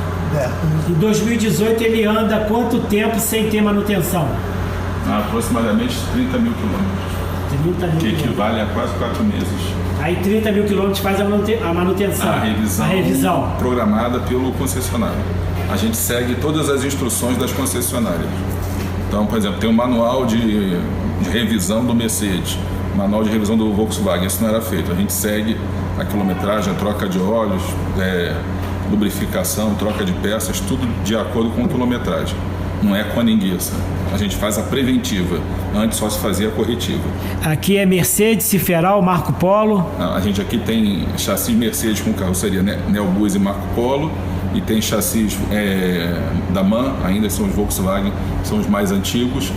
Speaker 2: Em 2018 ele anda quanto tempo sem ter manutenção?
Speaker 1: Aproximadamente 30 mil quilômetros.
Speaker 2: 30 mil
Speaker 1: Que equivale a quase 4 meses.
Speaker 2: Aí 30 mil quilômetros faz a manutenção.
Speaker 1: A revisão programada pelo concessionário. A gente segue todas as instruções das concessionárias. Então, por exemplo, tem um manual de revisão do Mercedes, manual de revisão do Volkswagen, isso não era feito. A gente segue a quilometragem, a troca de óleos, lubrificação, troca de peças, tudo de acordo com a quilometragem. Não é com a ninguém. A gente faz a preventiva, antes só se fazia a corretiva.
Speaker 2: Aqui é Mercedes, Ciferal, Marco Polo.
Speaker 1: A gente aqui tem chassis Mercedes com carroceria Neobus e Marco Polo, e tem chassis da MAN, ainda são os Volkswagen, são os mais antigos,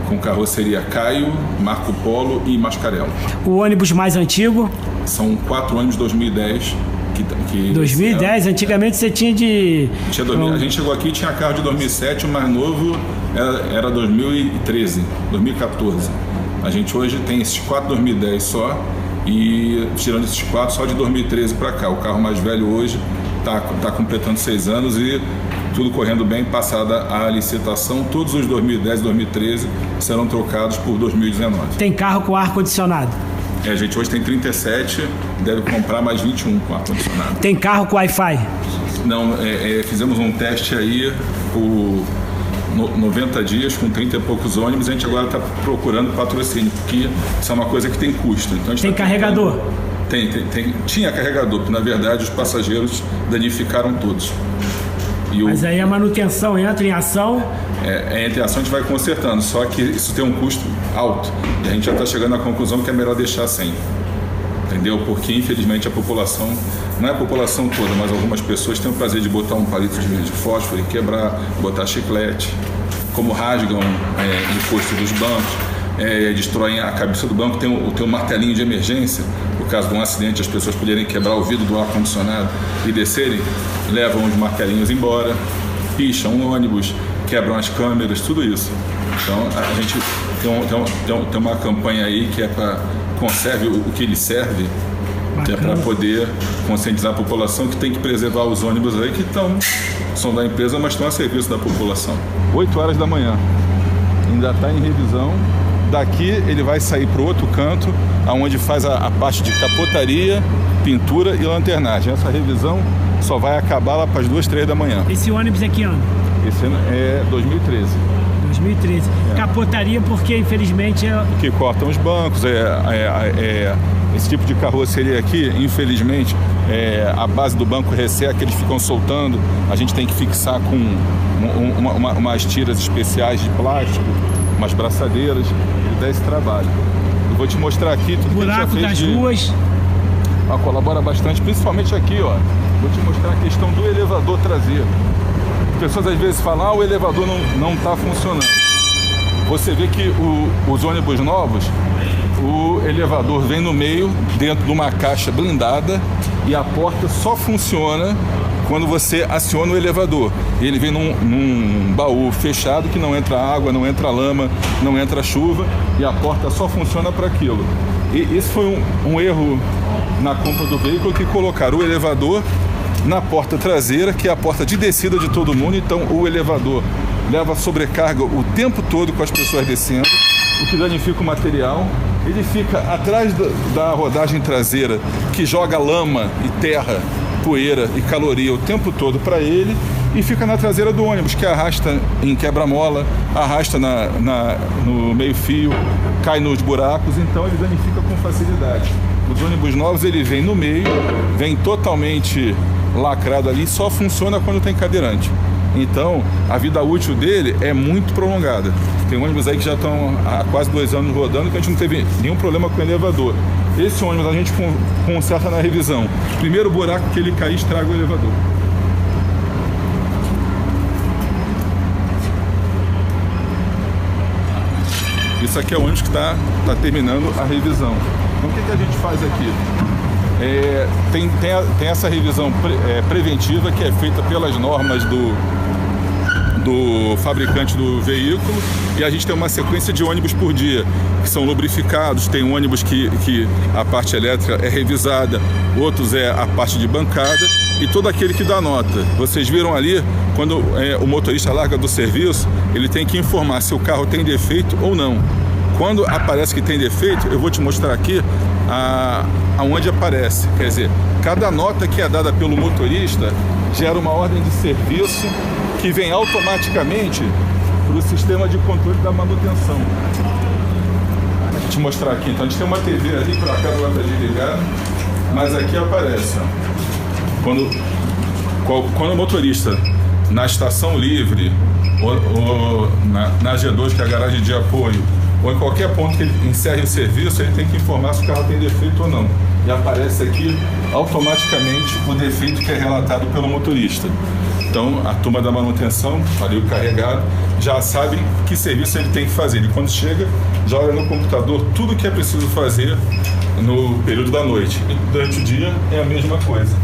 Speaker 1: com carroceria Caio, Marco Polo e Mascarello.
Speaker 2: O ônibus mais antigo?
Speaker 1: São 4 ônibus 2010.
Speaker 2: 2010, antigamente você tinha de...
Speaker 1: A gente chegou aqui e tinha carro de 2007, o mais novo era 2013, 2014. A gente hoje tem esses 4 2010 só, e tirando esses 4 só de 2013 para cá. O carro mais velho hoje está completando 6 anos e tudo correndo bem, passada a licitação, todos os 2010 e 2013 serão trocados por 2019.
Speaker 2: Tem carro com ar-condicionado?
Speaker 1: A gente hoje tem 37, deve comprar mais 21 com ar-condicionado.
Speaker 2: Tem carro com Wi-Fi?
Speaker 1: Não, fizemos um teste aí por 90 dias com 30 e poucos ônibus, a gente agora está procurando patrocínio, porque isso é uma coisa que tem custo. Então,
Speaker 2: tem carregador?
Speaker 1: Tinha carregador, porque na verdade os passageiros danificaram todos.
Speaker 2: Mas aí a manutenção entra em ação?
Speaker 1: Entra em ação, a gente vai consertando, só que isso tem um custo alto. E a gente já está chegando à conclusão que é melhor deixar sem. Entendeu? Porque infelizmente a população, não é a população toda, mas algumas pessoas têm o prazer de botar um palito de fósforo e quebrar, botar chiclete, como rasgam encosto dos bancos, destroem a cabeça do banco, tem um martelinho de emergência, por caso de um acidente as pessoas poderem quebrar o vidro do ar-condicionado e descerem, levam os martelinhos embora, picham o ônibus, quebram as câmeras, tudo isso. Então a gente tem uma campanha aí que é para conserve o que lhe serve, que é para poder conscientizar a população que tem que preservar os ônibus aí que são da empresa, mas estão a serviço da população. 8 horas da manhã, ainda está em revisão. Daqui ele vai sair para o outro canto, onde faz a parte de capotaria, pintura e lanternagem. Essa revisão só vai acabar lá para as 2, 3 da manhã.
Speaker 2: Esse ônibus é que ano?
Speaker 1: Esse ano é 2013.
Speaker 2: 2013. Capotaria porque, infelizmente...
Speaker 1: Que cortam os bancos, esse tipo de carroceria aqui, infelizmente, a base do banco resseca, eles ficam soltando, a gente tem que fixar com umas tiras especiais de plástico, umas braçadeiras, e dá esse trabalho. Eu vou te mostrar aqui tudo que a gente já fez
Speaker 2: das ruas.
Speaker 1: Colabora bastante, principalmente aqui, ó. Vou te mostrar a questão do elevador traseiro. As pessoas às vezes falam, o elevador não está funcionando. Você vê que os ônibus novos, o elevador vem no meio, dentro de uma caixa blindada, e a porta só funciona quando você aciona o elevador. Ele vem num baú fechado que não entra água, não entra lama, não entra chuva, e a porta só funciona para aquilo. E isso foi um erro na compra do veículo, que colocaram o elevador na porta traseira, que é a porta de descida de todo mundo. Então o elevador leva sobrecarga o tempo todo com as pessoas descendo, o que danifica o material. Ele fica atrás da rodagem traseira, que joga lama e terra, poeira e caloria o tempo todo para ele, e fica na traseira do ônibus, que arrasta em quebra-mola, arrasta no meio-fio, cai nos buracos, então ele danifica com facilidade. Os ônibus novos, ele vem no meio, vem totalmente lacrado ali, só funciona quando tem cadeirante. Então, a vida útil dele é muito prolongada. Tem ônibus aí que já estão há quase 2 anos rodando, que a gente não teve nenhum problema com o elevador. Esse ônibus a gente conserta na revisão. Primeiro buraco que ele cair, estraga o elevador. Isso aqui é o ônibus que está terminando a revisão. Então, o que a gente faz aqui? Tem essa revisão preventiva, que é feita pelas normas do fabricante do veículo, e a gente tem uma sequência de ônibus por dia, que são lubrificados. Tem ônibus que a parte elétrica é revisada, outros é a parte de bancada, e todo aquele que dá nota. Vocês viram ali, quando o motorista larga do serviço, ele tem que informar se o carro tem defeito ou não. Quando aparece que tem defeito, eu vou te mostrar aqui aonde aparece. Quer dizer, cada nota que é dada pelo motorista gera uma ordem de serviço que vem automaticamente para o sistema de controle da manutenção. Vou te mostrar aqui. Então a gente tem uma TV ali, por acaso ela está desligada, mas aqui aparece, ó. Quando o motorista na estação livre ou na G2, que é a garagem de apoio, ou em qualquer ponto que ele encerre o serviço, ele tem que informar se o carro tem defeito ou não. E aparece aqui automaticamente o defeito que é relatado pelo motorista. Então, a turma da manutenção, ali o carregado, já sabe que serviço ele tem que fazer. Ele, quando chega, já olha no computador tudo o que é preciso fazer no período da noite. E durante o dia é a mesma coisa.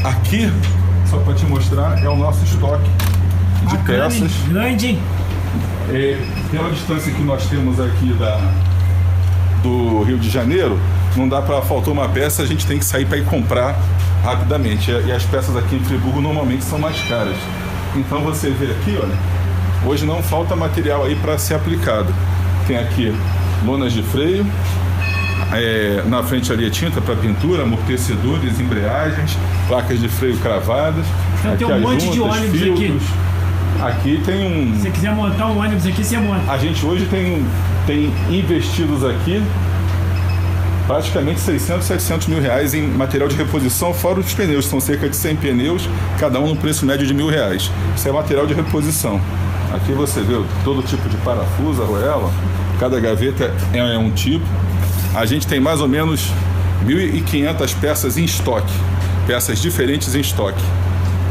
Speaker 1: Aqui, só para te mostrar, é o nosso estoque de peças.
Speaker 2: Grande.
Speaker 1: Pela distância que nós temos aqui do Rio de Janeiro, não dá para faltar uma peça, a gente tem que sair para ir comprar rapidamente. E as peças aqui em Friburgo normalmente são mais caras. Então você vê aqui, olha, hoje não falta material aí para ser aplicado. Tem aqui lonas de freio, na frente ali é tinta para pintura, amortecedores, embreagens, placas de freio cravadas.
Speaker 2: Então
Speaker 1: aqui
Speaker 2: tem um monte de ônibus
Speaker 1: filtros.
Speaker 2: aqui.
Speaker 1: Aqui tem um...
Speaker 2: Se você quiser montar um ônibus aqui, você monta.
Speaker 1: A gente hoje tem investidos aqui praticamente 600, 700 mil reais em material de reposição, fora os pneus, são cerca de 100 pneus, cada um no preço médio de R$1.000. Isso é material de reposição. Aqui você vê todo tipo de parafuso, arruela, cada gaveta é um tipo. A gente tem mais ou menos 1.500 peças em estoque, peças diferentes em estoque.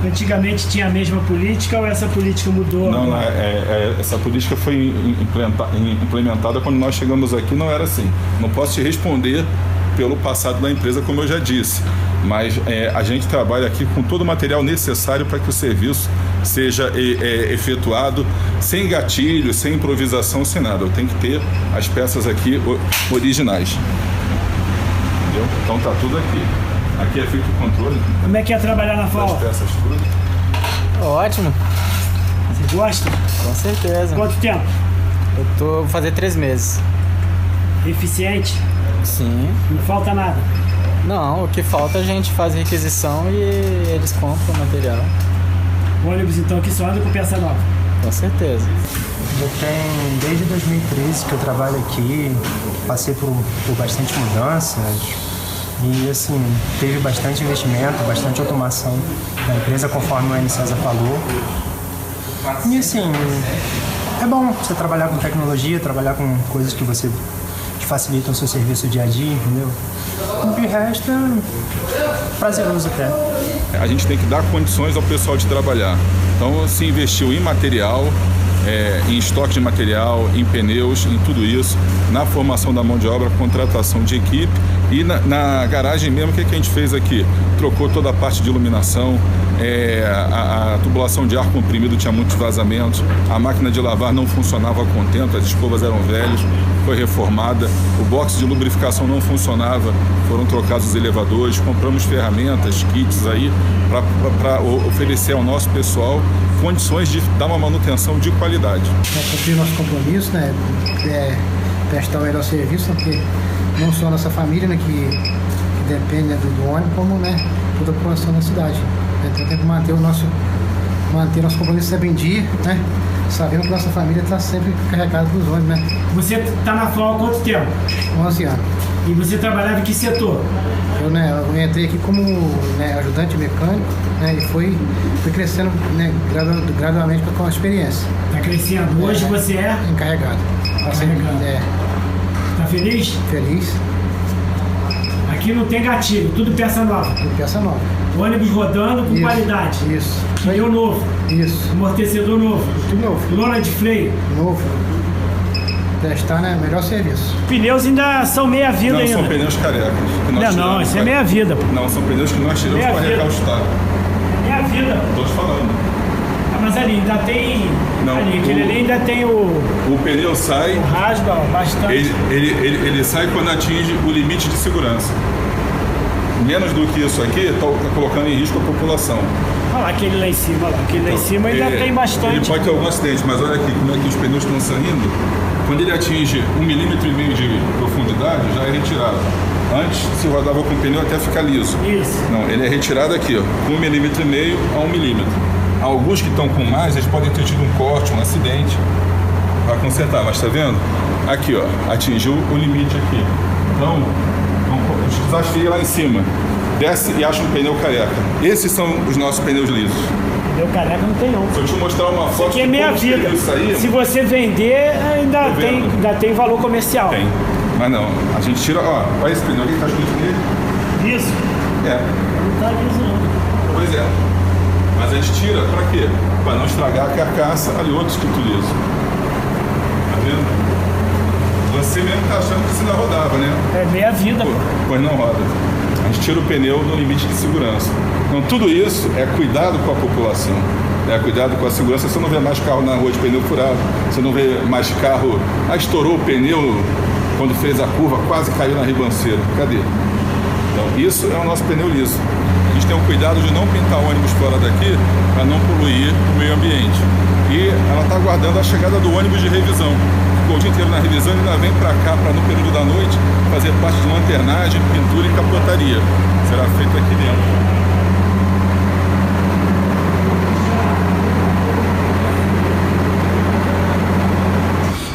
Speaker 2: Antigamente tinha a mesma política ou essa política mudou?
Speaker 1: Não, essa política foi implementada quando nós chegamos aqui, não era assim. Não posso te responder pelo passado da empresa, como eu já disse, mas a gente trabalha aqui com todo o material necessário para que o serviço seja efetuado sem gatilho, sem improvisação, sem nada. Eu tenho que ter as peças aqui originais. Entendeu? Então tá tudo aqui. Aqui é feito o controle.
Speaker 2: Como é que é trabalhar na FAO?
Speaker 1: Das peças tudo.
Speaker 6: Ótimo,
Speaker 2: Você gosta?
Speaker 6: com certeza.
Speaker 2: Quanto tempo?
Speaker 6: Vou fazer 3 meses.
Speaker 2: Eficiente?
Speaker 6: Sim.
Speaker 2: Não falta nada?
Speaker 6: Não, o que falta a gente faz requisição e eles compram o material.
Speaker 2: O ônibus então que só anda com peça nova?
Speaker 6: Com certeza.
Speaker 10: Já tem desde 2013 que eu trabalho aqui, passei por bastante mudanças e assim, teve bastante investimento, bastante automação da empresa, conforme o N. César falou. E assim, é bom você trabalhar com tecnologia, trabalhar com coisas que facilitam o seu serviço dia a dia, entendeu? E o resto é prazeroso até.
Speaker 1: A gente tem que dar condições ao pessoal de trabalhar. Então se investiu em material, em estoque de material, em pneus, em tudo isso, na formação da mão de obra, contratação de equipe e na garagem mesmo, o que a gente fez aqui? Trocou toda a parte de iluminação, a tubulação de ar comprimido tinha muitos vazamentos, a máquina de lavar não funcionava a contento, as escovas eram velhas, foi reformada, o box de lubrificação não funcionava, foram trocados os elevadores, compramos ferramentas, kits aí para oferecer ao nosso pessoal condições de dar uma manutenção de qualidade.
Speaker 11: Cumprir nosso compromisso, né? Prestar o melhor serviço, porque não só a nossa família, né, que depende do ônibus, como, né, toda a população da cidade. Então tem que manter nosso compromisso sempre em dia, né? Sabendo que nossa família está sempre carregada dos ônibus, né?
Speaker 2: Você está na FAO há quanto tempo?
Speaker 11: 11 anos.
Speaker 2: E você trabalhava em que setor?
Speaker 11: Eu entrei aqui como, né, ajudante mecânico, né, e fui crescendo, né, gradualmente com a experiência.
Speaker 2: Está crescendo. Hoje você é?
Speaker 11: Encarregado.
Speaker 2: Tá feliz?
Speaker 11: Feliz.
Speaker 2: Aqui não tem gatilho, tudo peça nova.
Speaker 11: Tudo peça nova.
Speaker 2: Ônibus rodando com qualidade.
Speaker 11: Isso.
Speaker 2: Pneu novo.
Speaker 11: Isso.
Speaker 2: Amortecedor novo.
Speaker 11: Tudo novo.
Speaker 2: Lona de freio.
Speaker 11: Novo. Prestar, né, melhor serviço.
Speaker 2: Pneus ainda são meia vida
Speaker 1: não,
Speaker 2: ainda.
Speaker 1: São pneus carecas.
Speaker 2: Não, isso é meia vida. Pô.
Speaker 1: Não, são pneus que nós tiramos para recaustar.
Speaker 2: Meia vida.
Speaker 1: Estou te falando.
Speaker 2: Mas ali ainda tem.
Speaker 1: Não,
Speaker 2: aquele ali ainda tem
Speaker 1: o pneu sai.
Speaker 2: Rasga bastante.
Speaker 1: Ele sai quando atinge o limite de segurança. Menos do que isso aqui, está colocando em risco a população.
Speaker 2: Olha lá, aquele lá em cima, aquele lá em cima ainda tem bastante.
Speaker 1: Ele pode ter algum acidente, mas olha aqui como é que os pneus estão saindo. Quando ele atinge 1,5 mm de profundidade, já é retirado. Antes se rodava com o pneu até ficar liso.
Speaker 2: Isso.
Speaker 1: Não, ele é retirado aqui, ó, com 1,5 mm a 1 mm. Alguns que estão com mais, eles podem ter tido um corte, um acidente, para consertar, mas tá vendo? Aqui, ó, atingiu o limite aqui. Então, desafiei lá em cima. Desce e acha um pneu careca. Esses são os nossos pneus lisos.
Speaker 2: Pneu careca não tem não.
Speaker 1: Se eu te mostrar uma foto
Speaker 2: que é meia vida. Se você vender, ainda tem valor comercial.
Speaker 1: Tem. Mas não, a gente tira, ó, olha esse pneu aqui que tá escrito nele.
Speaker 2: Liso?
Speaker 1: É.
Speaker 2: Não tá liso não.
Speaker 1: Pois é. Mas a gente tira pra quê? Pra não estragar a carcaça ali, outro escrito liso. Tá vendo? Você mesmo tá achando que isso ainda rodava, né?
Speaker 2: É meia vida.
Speaker 1: Pois não roda. A gente tira o pneu no limite de segurança. Então tudo isso é cuidado com a população. É cuidado com a segurança. Você não vê mais carro na rua de pneu furado. Você não vê mais carro... estourou o pneu quando fez a curva, quase caiu na ribanceira. Cadê? Então isso é o nosso pneu liso. A gente tem o cuidado de não pintar ônibus fora daqui para não poluir o meio ambiente. E ela está aguardando a chegada do ônibus de revisão. Ficou o dia inteiro na revisão e ainda vem para cá, para no período da noite, fazer parte de lanternagem, pintura e capotaria. Será feito aqui dentro.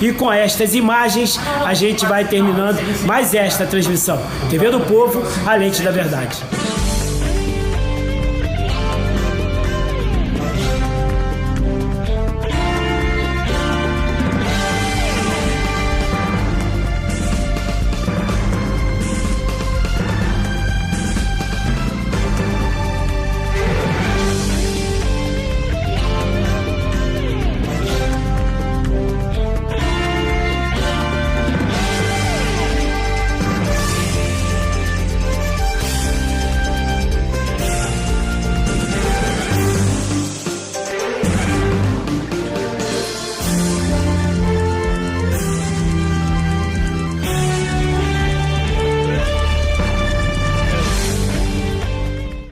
Speaker 2: E com estas imagens, a gente vai terminando mais esta transmissão. TV do Povo, a lente da verdade.